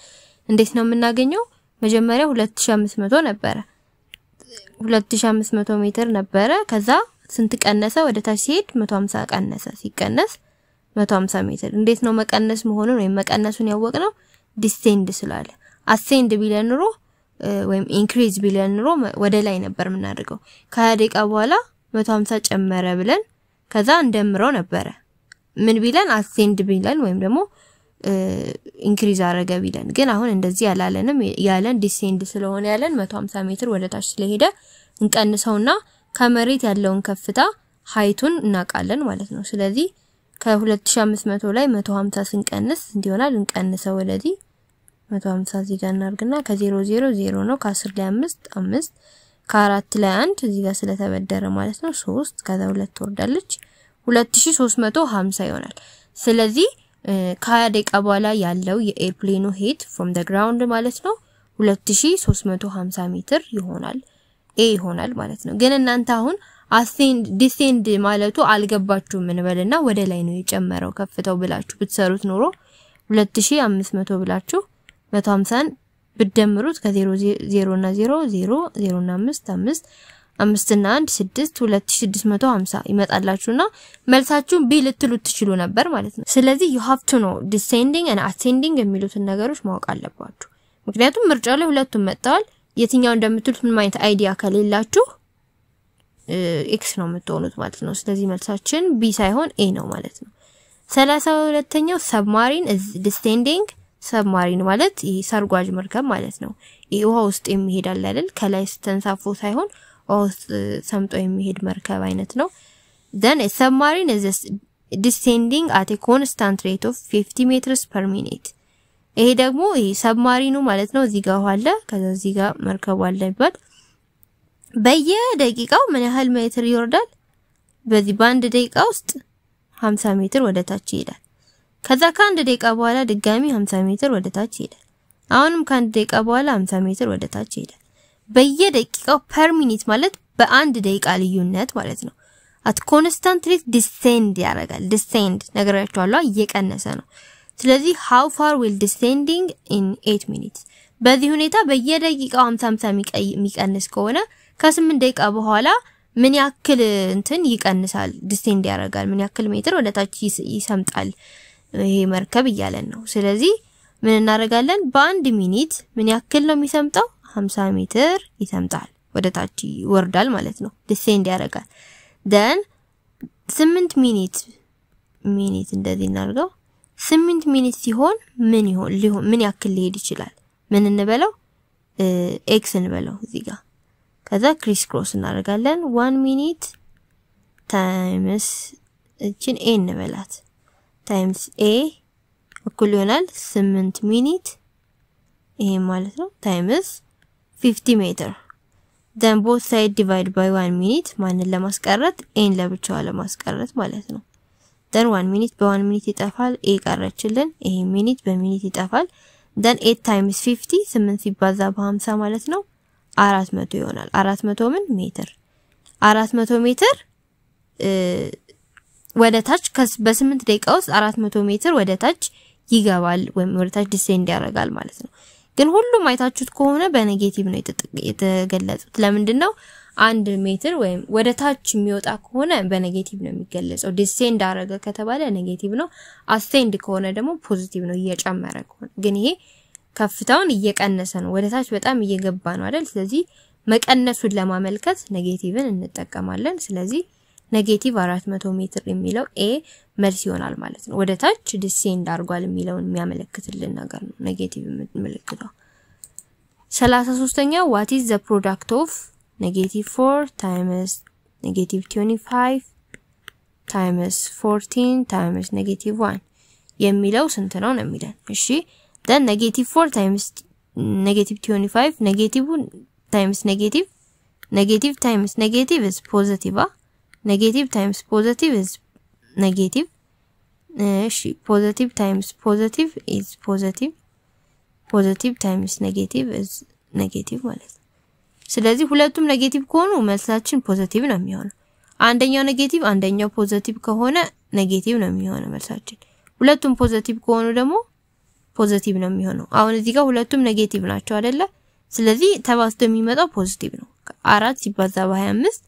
እንዴት ነው የምናገኘው መጀመሪያ 2500 ነበር 2500 ሜትር ነበር ከዛ ስንት ቀነሰ ወደታች ሲሄድ 150 ቀነሰ ሲቀነስ 150 ሜትር እንዴት ነው መቀነስ መሆኑን ወይ መቀነሱን ያወቅነው ዲሴንድ ስላለ አሴንድ ቢለን ኑሮ ወይም ኢንክሪዝ ቢለን ኑሮ ወደ ላይ ነበር የምናደርገው ከደቂቃ በኋላ 150 ጨመረ ብለን ከዛ እንደምረው ነበር ምን ቢለን አሴንድ ቢለን ወይም ደግሞ ኢንክሪዝ አረገ ቢለን ግን አሁን እንደዚህ ያላለንም ያለን ዲሴንድ ስለሆነ ያለን 150 ሜትር ወደታች ስለሄደ እንቀንሰውና ከመሬት ያለውን ከፍታ ሃይቱን እናቃለን ማለት ነው ስለዚህ ከ2500 ላይ 150 ስንቀንስ እንዲሆናል እንቀንሰው ወደዚህ 150 እዚህ ጋር እናርግና ከ0 0 0 ነው ከ10 ላይ 5 5 ከ4 ላይ 1 እዚህ ጋር ስለተበደረ ማለት ነው 3 ከዛ 2 ወርዳለች 2350 ይሆናል ስለዚህ ከ20 ደቂቃ በኋላ ያለው የኤርፕሌኑ ሄት from the ground ማለት ነው 2350 ሜትር ይሆናል ኤ ይሆናል ማለት ነው ግን እናንተ አሁን አሴንድ ዲሴንድ ማለቱ አልገባችሁም እንበልና ወደ ላይ ነው የጨመረው ከፍታው ብላችሁ ብትሰሩት ኖሮ 2500 ብላችሁ 150 ብትደምሩት ከ0 0 እና 0 0 0 እና 5 5 5 እና 1 6 2650 ይመጣላችሁና መልሳችሁን ቢ ልትሉት ትችሉ ነበር ማለት ነው ስለዚህ you have to know descending and ascending የሚሉትን ነገሮች ማወቅ አለባችሁ ምክንያቱም ምርጫው ላይ ሁለቱም መጣል የትኛው እንደምትሉት ምን ማለት አይዲያ ከሌላችሁ ኤክስ ነው የምትሆኑት ማለት ነው ስለዚህ መልሳችን ቢ ሳይሆን ኤ ነው ማለት ነው 32ኛው submarine is descending submarine ማለት ይሄ ሰርጓጅ መርከብ ማለት ነው ይሄ ውሃ ውስጥ የሚሄዳል አይደል ከላይ ተንሳፎ ሳይሆን ውስጥ ሰምጦ የሚሄድ መርከብ አይነት ነው then a submarine is descending at a constant rate of 50 meters per minute ይሄ ደግሞ ይሄ ሰብማሪኑ ማለት ነው እዚህ ጋር አለ ከዛ እዚህ ጋር መርከቡ አለበት በየደቂቃው ምን ያህል ሜትር ይወርዳል በዚህ ባንድ ደቂቃ ውስጥ 50 ሜትር ወደ ታች ይሄዳል ከዛ ከአንድ ደቂቃ በኋላ ድጋሚ 50 ሜትር ወደ ታች ይሄዳል አሁንም ከአንድ ደቂቃ በኋላ 50 ሜትር ወደ ታች ይሄዳል በየደቂቃው per minute ማለት በአንድ ደቂቃ ልዩነት ማለት ነው at constant rate descend ያደርጋል descend ነገራችኋለሁ እየቀነሰ ነው ስለዚህ how far will descending in 8 minutes በዚህ ሁኔታ በየደቂቃው 50 የሚቀንስ ከሆነ ከ8 ደቂቃ በኋላ ምን ያክል እንትን ይቀንሳል descend ያደርጋል ምን ያክል ሜትር ወደ ታች ይሰምጣል ይሄ መርከብ ይያለን ነው ስለዚህ ምን እናደርጋለን በአንድ ሚኒት ምን ያክል ነው የሚሰምጣው 50 ሜትር ይሰምጣል ወደ ታች ይወርዳል ማለት ነው descend ያደርጋል then 8 ሚኒት እንደዚህ እናርገው 8 ሚኒት ሲሆን ምን ያክል ሊሄድ ይችላል ምን እንበለው ኤክስ እንበለው እዚህ ጋር ከዛ ክሪስ ክሮስ እናደርጋለን 1 ሚኒት ታይምስ እቺን ኤ እንበላት ታይምስ ኤ እኩል ይሆናል 8 ሚኒት ይሄ ማለት ነው ታይምስ 50 ሜትር then both side divide by 1 minute ማንን ለማስቀረት ኤን ለብቻው ለማስቀረት ማለት ነው then 1 minute በ1 minute ይጠፋል ኤ ቀረችልን ይሄ ሚኒት በሚኒት ይጠፋል then 8 times 50 8 ሲባዛ በ50 ማለት ነው 400 ይሆናል 400 ምን ሜትር 400 ሜትር ወደ ታች በ8 ደቂቃ ውስጥ 400 ሜትር ወደ ታች ይገባል ወይም ወደ ታች ዲሴንድ ያደርጋል ማለት ነው ግን ሁሉም አይታችሁት ከሆነ በኔጌቲቭ ነው የተገለጹት ለምንድነው 1 ሜትር ወይም ወደ ታች የሚወጣ ከሆነ በኔጌቲቭ ነው የሚገለጸው ዲሴንድ አረገ ከተባለ ኔጌቲቭ ነው አሴንድ ከሆነ ደግሞ ፖዚቲቭ ነው እየጨመረ ከሆነ ግን ይሄ ከፍታውን እየቀነሰ ነው ወደ ታች በጣም እየገባ ነው አይደል ስለዚህ መቀነሱን ለማመልከት ኔጌቲቭን እንጠቀማለን ስለዚህ ኔጌቲቭ 400 ሜትር የሚለው ኤ መልስ ይሆናል ማለት ነው ወደ ታች ዲሴንድ አርጓል የሚለውን የሚያመለክትልን ነገር ነው ኔጌቲቭ ምልክቱ 33ኛው what is the product of -4 times -25 times 14 times -1 የሚለው ስንት ነው ነው የሚለን እሺ then -4 times -25 negative times negative times negative is positive negative times positive is negative positive times positive is positive positive times negative is negative ማለት ስለዚህ ሁለቱም ኔጌቲቭ ከሆኑ መልሳችን ፖዚቲቭ ነው የሚሆነው አንደኛው ኔጌቲቭ አንደኛው ፖዚቲቭ ከሆነ ኔጌቲቭ ነው የሚሆነው መልሳችን ሁለቱም ፖዚቲቭ ከሆኑ ደግሞ ፖዚቲቭ ነው የሚሆነው አሁን እዚህ ጋር ሁለቱም ኔጌቲቭ ናቸው አይደለ ስለዚህ ተባዝቶ የሚመጣው ፖዚቲቭ ነው 4 ሲባዛ በ25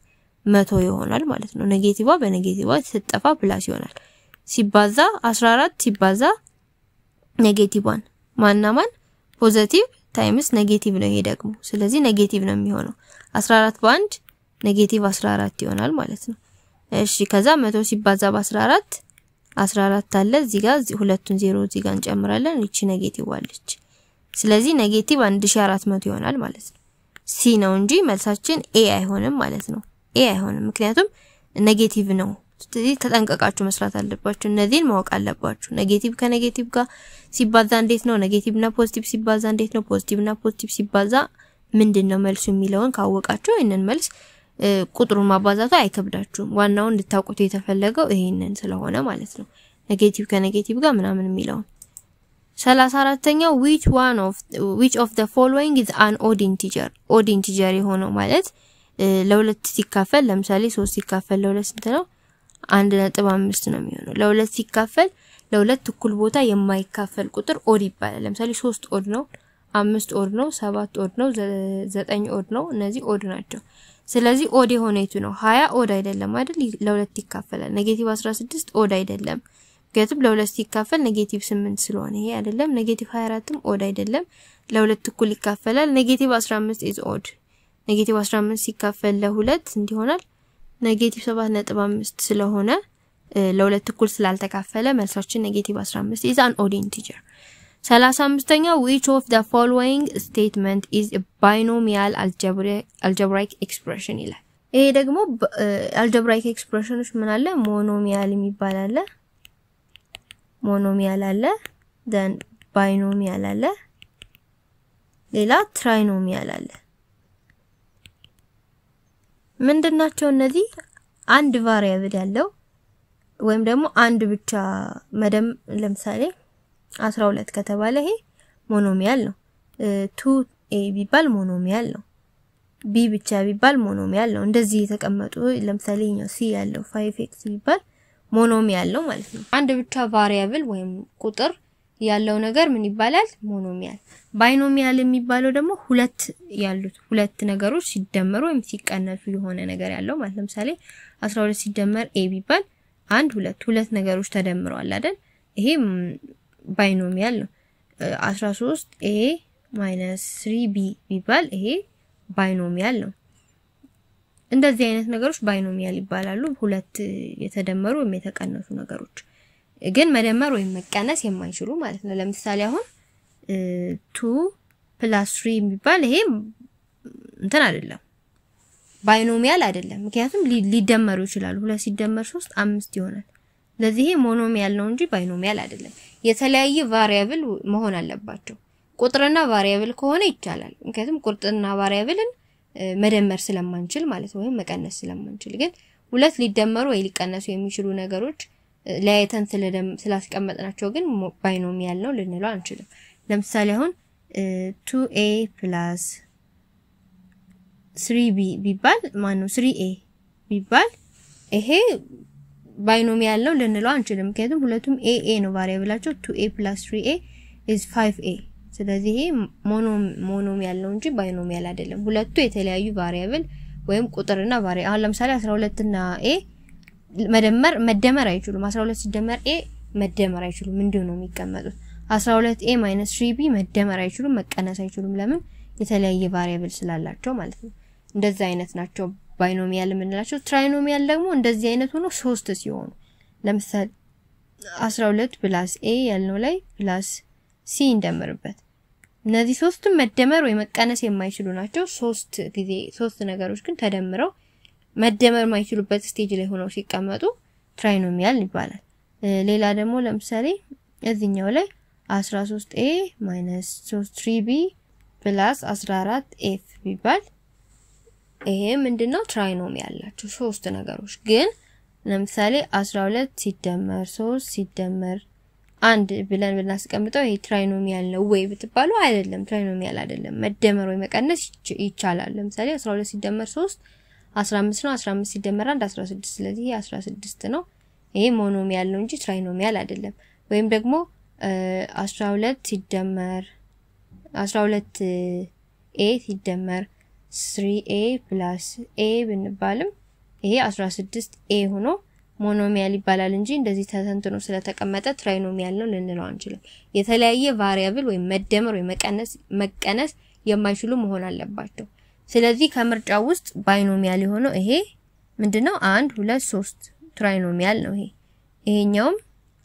100 ይሆናል ማለት ነው ኔጌቲቭዋ በኔጌቲቭዋ ሲጠፋ ፕላስ ይሆናል ሲባዛ 14 ሲባዛ ኔጌቲቭ1 ማናማን ፖዚቲቭ ታይምስ ኔጌቲቭ ነው ይሄ ደግሞ ስለዚህ ኔጌቲቭ ነው የሚሆነው 14 በ1 ኔጌቲቭ 14 ይሆናል ማለት ነው እሺ ከዛ 100 ሲባዛ በ14 14 አለ እዚህ ጋር ሁለቱን 0 እዚህ ጋር እንጨምራለን እቺ ኔጌቲቭ አለች ስለዚህ ኔጌቲቭ 1400 ይሆናል ማለት ነው ሲ ነው እንጂ መልሳችን ኤ አይሆንም ማለት ነው ኤ አይሆንም ምክንያቱም ኔጌቲቭ ነው ስለዚህ ተጠንቀቃችሁ መስራት አለባችሁ እነዚህን ማወቅ አለባችሁ ኔጌቲቭ ከኔጌቲቭ ጋር ሲባዛ እንዴት ነው ኔጌቲቭ እና ፖዚቲቭ ሲባዛ እንዴት ነው ፖዚቲቭ እና ፖዚቲቭ ሲባዛ ምንድነው መልሱ የሚለውን ካወቃችሁ እነን መልስ ቁጥሩን ማባዛቱ አይከብዳችሁም ዋናው እንድታውቁት የተፈለገው ይሄንን ስለሆነ ማለት ነው ኔጌቲቭ ከኔጌቲቭ ጋር ምናምን የሚለው 34ኛው which of the following is an odd integer የሆነው ማለት ለሁለት ሲካፈል ለምሳሌ 3 ሲካፈል ለሁለት ስንት ነው 1.5 ነው የሚሆነው ለሁለት ሲካፈል ለሁለት እኩል ቦታ የማይካፈል ቁጥር ኦድ ይባላል ለምሳሌ 3 ኦድ ነው 5 ኦድ ነው 7 ኦድ ነው 9 ኦድ ነው እነዚህ ኦድ ናቸው ስለዚህ ኦድ የሆነ የቱ ነው 20 ኦድ አይደለም አይደል ለሁለት ይካፈላል ኔጌቲቭ 16 ኦድ አይደለም ገጥም ለሁለት ሲካፈል ኔጌቲቭ 8 ስለሆነ ይሄ አይደለም ኔጌቲቭ 24ም ኦድ አይደለም ለሁለት እኩል ይካፈላል ኔጌቲቭ 15 is odd ኔጌቲቭ 15 ሲካፈል ለሁለት እንዲሆናል ኔጌቲቭ 7.5 ስለሆነ ለሁለት እኩል ስላልተካፈለ መልሳችን ኔጌቲቭ 15 is an odd integer 35ኛው which of the following statement is a binomial algebraic expression ይላል ይሄ ደግሞ algebraic expressions ምን አለ monomial የሚባል አለ monomial አለ then binomial አለ ሌላ trinomial አለ ምንድናቸው እነዚህ አንድ ቫሪያብል ያለው ወይም ደግሞ አንድ ብቻ መደም ለምሳሌ 12 ከተባለ ይሄ ሞኖሚያል ነው 2a ቢባል ሞኖሚያል ነው b ብቻ ቢባል ሞኖሚያል ነው እንደዚህ የተቀመጡ ለምሳሌ ኛው c ያለው 5x ቢባል ሞኖሚያል ነው ማለት ነው አንድ ብቻ ቫሪያብል ወይም ቁጥር ያለው ነገር ምን ይባላል ሞኖሚያል ባይኖሚያል የሚባለው ደግሞ ሁለት ያሉት ሁለት ነገሮች ሲደመሩ ወይም ሲቀነሱ የሆነ ነገር ያለው ማለት ለምሳሌ 12 ሲደመር a ቢባል 1 2 ሁለት ነገሮች ተደምረዋል አይደል ይሄ ባይኖሚያል ነው 13a - 3b ቢባል ይሄ ባይኖሚያል ነው እንደዚህ አይነት ነገሮች ባይኖሚያል ይባላሉ ሁለት የተደመሩ ወይም የተቀነሱ ነገሮች ግን መደመር ወይም መቀነስ የማይችሉ ማለት ነው ለምሳሌ አሁን 2 + 3 ቢባል ይሄ እንትን አይደለም ባይኖሚያል አይደለም ምክንያቱም ሊደመሩ ይችላሉ 2 ሲደመር 3 5 ይሆናል ለዚህ ይሄ ሞኖሚያል ነው እንጂ ባይኖሚያል አይደለም የተለያየ ቫሪያብል መሆን አለባቸው ቁጥርና ቫሪያብል ከሆነ ይቻላል ምክንያቱም ቁጥርና ቫሪያብልን መደመር ስለማንችል ማለት ነው ወይም መቀነስ ስለማንችል ግን ሁለት ሊደመሩ ወይ ሊቀነሱ የሚችሉ ነገሮች ለያይተን ስላስቀመጥናቸው ግን ባይኖሚያል ነው ልንለው አንችልም ለምሳሌ አሁን 2a + 3b ቢባል ማነው 3a ቢባል ይሄ ባይኖሚያል ነው ልንለው አንችልም ምክንያቱም ሁለቱም a ነው ቫሪያብላቸው 2a + 3a is 5a ስለዚህ ይሄ ሞኖሚያል ነው እንጂ ባይኖሚያል አይደለም ሁለቱ የተለያዩ ቫሪያብል ወይም ቁጥርና ቫሪያብል አሁን ለምሳሌ 12 እና a መደመር አይችሉም 12 ሲደመር a መደመር አይችሉም እንዲሁ ነው የሚቀመጡት 12a - 3b መደመር አይችሉም መቀነስ አይችሉም ለምን የተለያየ ቫሪያብል ስላላቸው ማለት ነው እንደዛ አይነት ናቸው ባይኖሚያል የምንላቸው ትራይኖሚያል ደግሞ እንደዚህ አይነት ሆኖ 3 ሲሆኑ ለምሳሌ 12 + a ያልነው ላይ + c እንደምርበት እነዚህ ሶስቱም መደመር ወይ መቀነስ የማይችሉ ናቸው ሶስት ነገሮች ግን ተደምረው መደመር የማይችሉበት ስቴጅ ላይ ሆነው ሲቀመጡ ትራይኖሚያል ይባላል ሌላ ደግሞ ለምሳሌ እዚህኛው ላይ 13a - 3b + 14f ቢባል ይሄ ምንድነው ትራይኖሚያል ናቸው ሶስት ነገሮች ግን ለምሳሌ 12 ሲደመር 3 ሲደመር 1 ብለን ብናስቀምጠው ይሄ ትራይኖሚያል ነው ወይ ብትባሉ አይደለም ትራይኖሚያል አይደለም መደመር ወይ መቀነስ ይቻላል ለምሳሌ 12 ሲደመር 3 15 ነው 15 ሲደመር 1 16 ስለዚህ 16 ነው ይሄ ሞኖሚያል ነው እንጂ ትራይኖሚያል አይደለም ወይም ደግሞ 12 ሲደመር 12a ሲደመር 3a + a ብንባልም ይሄ 16a ሆኖ ሞኖሚያል ይባላል እንጂ እንደዚህ ተተንትኖ ስለተቀመጠ ትራይኖሚያል ነው ልንለው አንችልም የተለያየ ቫሪያብል ወይ መደመር ወይ መቀነስ የማይችሉ መሆን አለባቸው ስለዚህ ከምርጫው ውስጥ ባይኖሚያል የሆነው ይሄ ምንድነው 1 2 3 ትራይኖሚያል ነው ይሄኛውም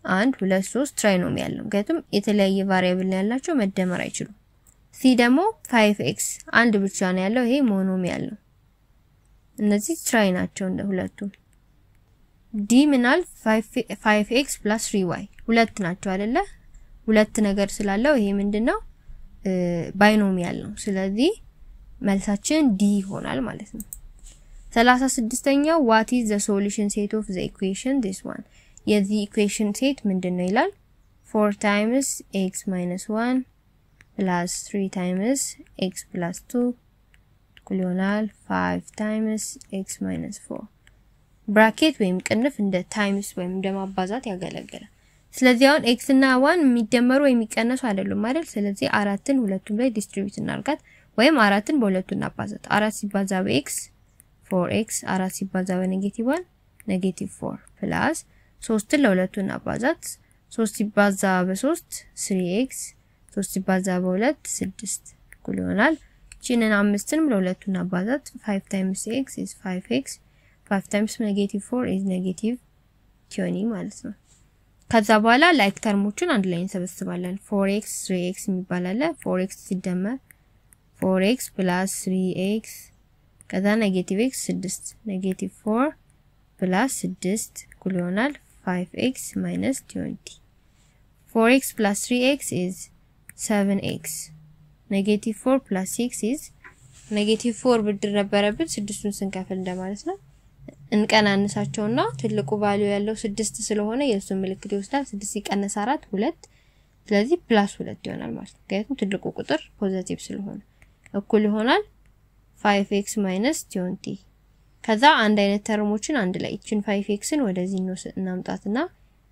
1 2 3 ትራይኖሚያል ነው ምክንያቱም የተለያየ ቫሪያብል ያላቸው መደመር አይችሉም ሲ ደግሞ 5x አንድ ብቻ ነው ያለው ይሄ ሞኖሚያል ነው እነዚህ ትራይ ናቸው እንደ ሁለቱም ዲ ምናል 5x + 3y ሁለት ናቸው አይደለ ሁለት ነገር ስላለው ይሄ ምንድነው ባይኖሚያል ነው ስለዚህ መልሳችን ዲ ይሆናል ማለት ነው 36ኛው what is the solution set of the equation this one የዚህ ኢኩዌሽን ሴት ምንድነው ይላል 4 times x - 1 plus 3 times x plus 2 እኩል ይሆናል 5 times x minus 4 ብራኬት ወይም ቅንፍ እንደ ታይምስ ወይም እንደ ማባዛት ያገለግላል ስለዚህ አሁን x እና 1 የሚደመሩ ወይ የሚቀነሱ አይደሉም አይደል ስለዚህ አራትን ሁለቱም ላይ ዲስትሪቢዩት እናርጋት ወይም አራትን በሁለቱ እናባዛት 4 ሲባዛ በx 4x 4 ሲባዛ በኔጌቲቭ 1 ኔጌቲቭ 4 ፕላስ 3ን ለሁለቱ እናባዛት 3 ሲባዛ በ3 3x 3 ሲባዛ በ2 6 እኩል ይሆናል ቺንን 5ንም ለሁለቱ እናባዛት 5 times x is 5x 5 times negative 4 is negative 20 ማለት ነው ከዛ በኋላ ላይክ ተርሞችን አንድ ላይ እንሰበስባለን 4x 3x የሚባል አለ 4x ሲደመር 4x plus 3x ከዛ negative x 6 negative 4 plus 6 እኩል ይሆናል 5x minus 20 4x plus 3x is 7x negative 4 plus 6 is negative 4 ብድር ነበረብን 6ን ስንከፍል እንደማለት ነው እንቀናንሳቸውና ትልቁ ቫልዩ ያለው 6 ስለሆነ የሱን ምልክት ይወስዳል 6 ሲቀነስ 4 2 ስለዚህ ፕላስ 2 ይሆናል ማለት ነው ምክንያቱም ትልቁ ቁጥር ፖዚቲቭ ስለሆነ እኩል ይሆናል 5x minus 20 ከዛ አንድ አይነት ተርሞችን አንድ ላይ እቺን 5xን ወደዚህ እናምጣትና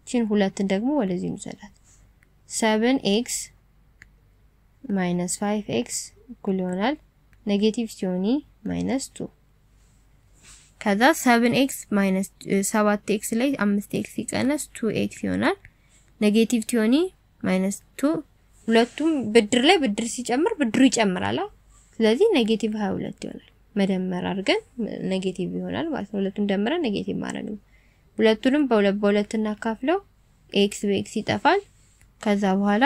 እቺን 2ን ደግሞ ወደዚህ እንሰዳት 7x minus 5x እኩል ይሆናል negative 20 minus 2 ከዛ 7x minus 7x ላይ 5x ሲቀነስ 2x ይሆናል negative 20 minus 2 ሁለቱም ብድር ላይ ብድር ሲጨምር ብድሩ ይጨምራል ስለዚህ negative 22 ይሆናል መደመር አድርገን negative ይሆናል ማለት ነው ሁለቱን ደምረን negative ማድረግ ነው ሁለቱንም በሁለት እናካፍለው x በx ይጠፋል ከዛ በኋላ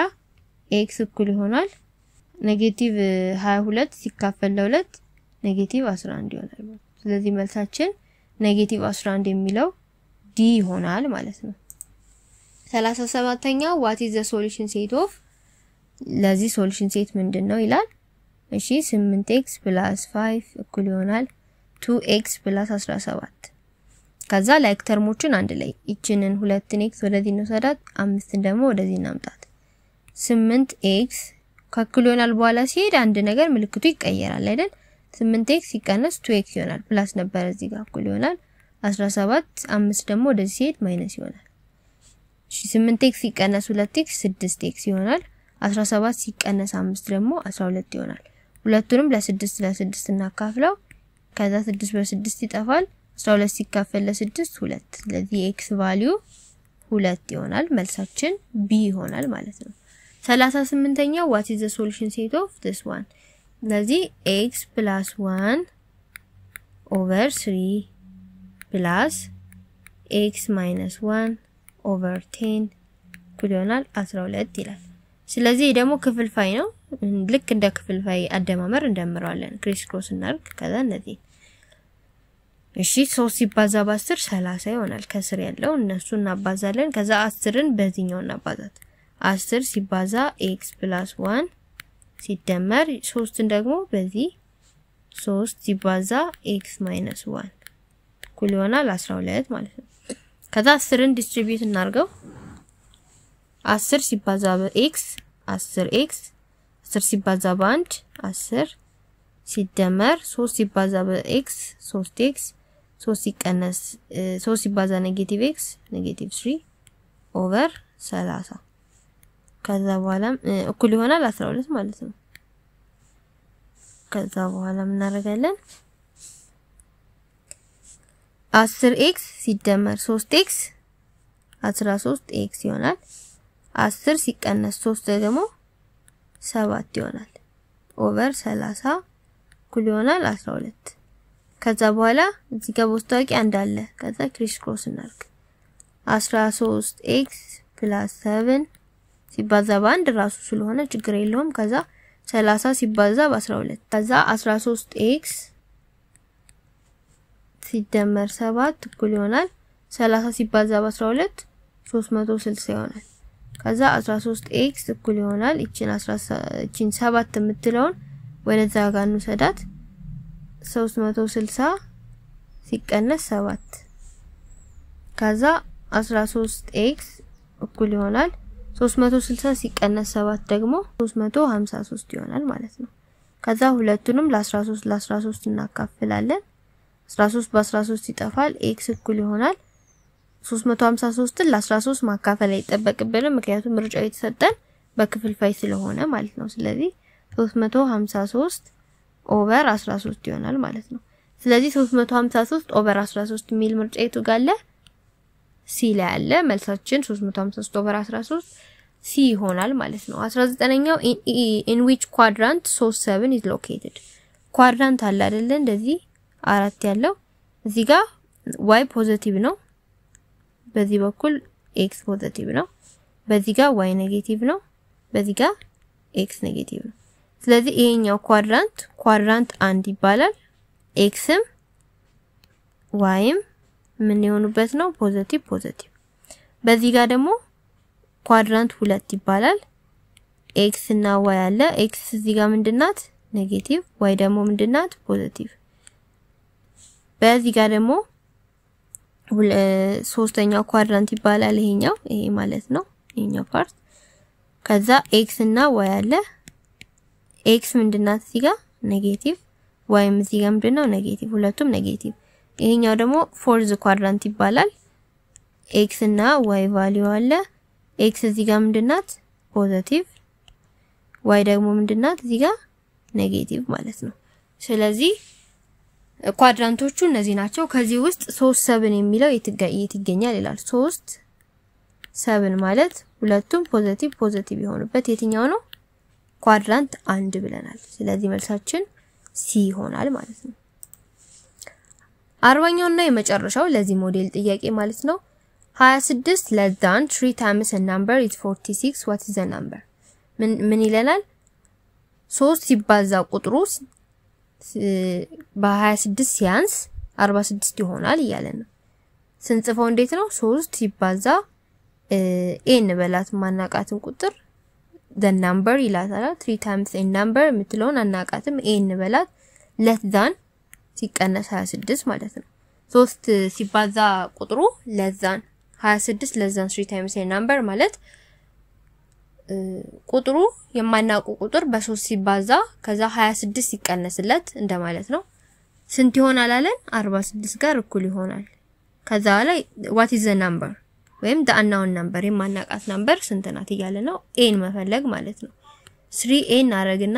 x እኩል ይሆናል negative 22 ሲካፈል ለ2 negative 11 ይሆናል ስለዚህ መልሳችን negative 11 የሚለው D ይሆናል ማለት ነው 37ኛው what is the solution set of ለዚህ solution set ምንድነው ይላል እሺ 8x + 5 እኩል ይሆናል 2x + 17 ከዛ ላይክ ተርሞችን አንድ ላይ እቺንን 2x ወደዚህ እንወስዳት 5 ደግሞ ወደዚህ እናምጣት 8x ከእኩል ይሆናል በኋላ ሲሄድ አንድ ነገር ምልክቱ ይቀየራል አይደል 8x ሲቀነስ 2x ይሆናል ፕላስ ነበር እዚህ ጋር እኩል ይሆናል 17 5 ደግሞ ወደዚህ ሲሄድ ማይነስ ይሆናል እሺ 8x ሲቀነስ 2x 6x ይሆናል 17 ሲቀነስ 5 ደግሞ 12 ይሆናል ሁለቱንም ለ6 እናካፍለው ከዛ 6 በ6 ይጠፋል 12 ሲካፈል ለ6 2 ስለዚህ x ቫልዩ 2 ይሆናል መልሳችን b ይሆናል ማለት ነው 38ኛው what is the solution set of this one ስለዚህ x + 1 over 3 plus x minus 1 over 10 እኩል ይሆናል 12 ይላል ስለዚህ ደግሞ ክፍልፋይ ነው ልክ እንደ ክፍልፋይ አደማመር እንደምራለን ክሪስ ክሮስ እናርግ ከዛ እንደዚህ እሺ 3 ሲባዛ በ10 30 ይሆናል ከስር ያለው እነሱ እናባዛለን ከዛ 10ን በዚህኛው እናባዛት 10 ሲባዛ x + 1 ሲደመር 3ን ደግሞ በዚህ 3 ሲባዛ x - 1 እኩል ይሆናል 12 ማለት ነው ከዛ 10ን ዲስትሪቢዩት እናርገው 10 ሲባዛ በx 10x 10 ሲባዛ በ1 10 ሲደመር 3 ሲባዛ በx 3x 3 ሲቀነስ 3 ሲባዛ -x -3 ኦቨር 30 ከዛ በኋላ እኩል ይሆናል 12 ማለት ነው ከዛ በኋላ ምን እናደርጋለን 10x ሲደመር 3x 13x ይሆናል 10 ሲቀነስ 3 ደግሞ 7 ይሆናል ኦቨር 30 እኩል ይሆናል 12 ከዛ በኋላ እዚህ ጋር ቦስታቂ አንድ አለ ከዛ ክሪስ ክሮስ እናርግ 13x + 7 ሲባዛ በአንድ ራሱ ስለሆነ ችግር የለውም ከዛ 30 ሲባዛ በ12 ከዛ 13x ሲደመር 7 እኩል ይሆናል 30 ሲባዛ በ12 360 ይሆናል ከዛ 13x እኩል ይሆናል እቺን 7 የምትለውን ወደዛ ጋር እንሰዳት 360 ሲቀነስ 7 ከዛ 13x እኩል ይሆናል 360 ሲቀነስ 7 ደግሞ 353 ይሆናል ማለት ነው ከዛ ሁለቱንም ለ13 እናካፍላለን 13 በ13 ይጠፋል x እኩል ይሆናል 353ን ለ13 ማካፈል አይጠበቅብንም ምክንያቱም ምርጫው የተሰጠን በክፍልፋይ ስለሆነ ማለት ነው ስለዚህ 353 ኦቨር 13 ይሆናል ማለት ነው ስለዚህ 353 ኦቨር 13 ሚል ምርጫ የቱ ጋር አለ ሲ ላይ አለ መልሳችን 353 ኦቨር 13 ሲ ይሆናል ማለት ነው 19ኛው in which quadrant source 7 is located quadrant አለ አይደል እንደዚህ አራት ያለው እዚህ ጋር y ፖዚቲቭ ነው በዚህ በኩል x ፖዚቲቭ ነው በዚህ ጋር y ኔጌቲቭ ነው በዚህ ጋር x ኔጌቲቭ ነው ስለዚህ ይሄኛው ኳድራንት 1 ይባላል xም yም ምን የሆኑበት ነው ፖዚቲቭ በዚህ ጋር ደግሞ ኳድራንት 2 ይባላል x እና y አለ x እዚህ ጋር ምንድናት ኔጌቲቭ y ደግሞ ምንድናት ፖዚቲቭ በዚህ ጋር ደግሞ ሶስተኛው ኳድራንት ይባላል ይሄ ማለት ነው ይሄኛው ፓርት ከዛ x እና y አለ x ምንድናት እዚህ ጋር ኔጌቲቭ y እዚህ ጋር ምንድነው ኔጌቲቭ ሁለቱም ኔጌቲቭ ይሄኛው ደግሞ ፎርዝ ኳድራንት ይባላል x እና y ቫልዩ አለ x እዚህ ጋር ምንድናት ፖዚቲቭ y ደግሞ ምንድናት እዚህ ጋር ኔጌቲቭ ማለት ነው ስለዚህ ኳድራንቶቹ እነዚህ ናቸው ከዚህ ውስጥ 3 7 የሚለው የት ይገኛል ይላል 3 7 ማለት ሁለቱም ፖዚቲቭ የሆኑበት የትኛው ነው ኳድራንት 1 ብለናል ስለዚህ መልሳችን ሲ ይሆናል ማለት ነው 40ኛውና የመጨረሻው ለዚህ ሞዴል ጥያቄ ማለት ነው 26 less than 3 times a number is 46 what is the number ምን ይለናል 3 ሲባዛ ቁጥሩ በ26 ሲያንስ 46 ይሆናል ይያለን ነው ስንጽፈው እንዴት ነው 3 ሲባዛ ኤን በላት ማናቃትን ቁጥር the number ይላታል 3 times a number የምትለውን አናቃትም a እንበላት less than ሲቀነስ 26 ማለት ነው 3 ሲባዛ ቁጥሩ less than 26 less than 3 times a number ማለት ቁጥሩ የማናቁ ቁጥር በ3 ሲባዛ ከዛ 26 ሲቀነስለት እንደማለት ነው ስንት ይሆናል አለን 46 ጋር እኩል ይሆናል ከዛ ላይ what is the number ወይም the unknown number የማናቃት ነምበር ስንት ናት እያለ ነው a መፈለግ ማለት ነው 3a እናረግና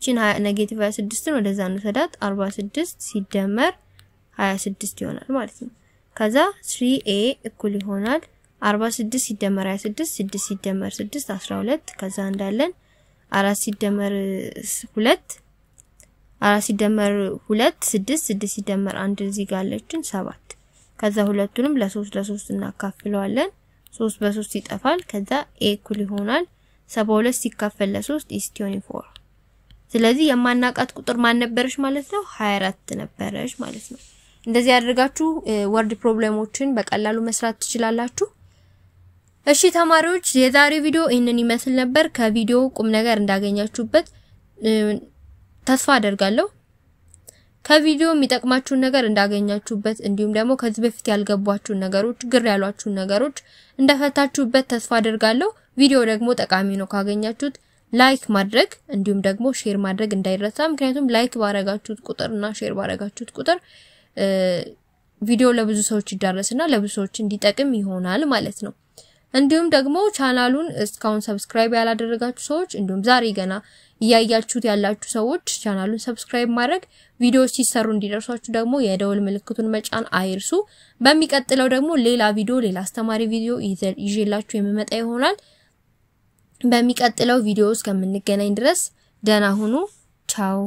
ቺን ኔጌቲቭ 26 ነው ወደዛ እንሰዳት 46 ሲደመር 26 ይሆናል ማለት ነው ከዛ 3a እኩል ይሆናል 46 ሲደመር 26 6 ሲደመር 6 12 ከዛ እንዳለን 4 ሲደመር 2 4 ሲደመር 2 6 6 ሲደመር 1 እዚህ ጋር አለችን 7 ከዛ ሁለቱንም ለ3 እናካፍለዋለን 3 በ3 ይጠፋል ከዛ a እኩል ይሆናል 72 ሲካፈል ለ3 is 24 ስለዚህ የማናቃት ቁጥር ማን ነበርሽ ማለት ነው 24 ነበርሽ ማለት ነው እንደዚህ ያደርጋችሁ ወርድ ፕሮብሌሞችን በቀላሉ መስራት ትችላላችሁ እሺ ተማሪዎች የዛሬ ቪዲዮ ይሄንን ይመስል ነበር ከቪዲዮ ቁም ነገር እንዳገኛችሁበት ተስፋ አደርጋለሁ ከቪዲዮ የሚጠቅማችሁ ነገር እንዳገኛችሁበት እንዲሁም ደግሞ ከዚህ በፊት ያልገባችሁ ነገሮች ግር ያሏችሁ ነገሮች እንደፈታችሁበት ተስፋ አደርጋለሁ ቪዲዮ ደግሞ ጠቃሚ ነው ካገኛችሁት ላይክ ማድረግ እንዲሁም ደግሞ ሼር ማድረግ እንዳይረሳ ምክንያቱም ላይክ ባረጋችሁት ቁጥርና ሼር ባረጋችሁት ቁጥር ቪዲዮ ለብዙ ሰዎች ይዳረስና ለብዙ ሰዎች እንዲጠቅም ይሆናል ማለት ነው እንዲሁም ደግሞ ቻናሉን እስካሁን ሰብስክራይብ ያላደረጋችሁ ሰዎች እንዲሁም ዛሬ ገና ያያችሁት ያላችሁ ሰዎች ቻናሉን ሰብስክራይብ ማድረግ ቪዲዮዎች ሲሰሩ እንዲደርሷችሁ ደግሞ የደወል ምልክቱን መጫን አይርሱ በሚቀጥለው ደግሞ ሌላ ቪዲዮ ሌላ አስተማሪ ቪዲዮ ይዤላችሁ የምመጣ ይሆናል በሚቀጥለው ቪዲዮ እስከምንገናኝ ድረስ ደህና ሁኑ ቻው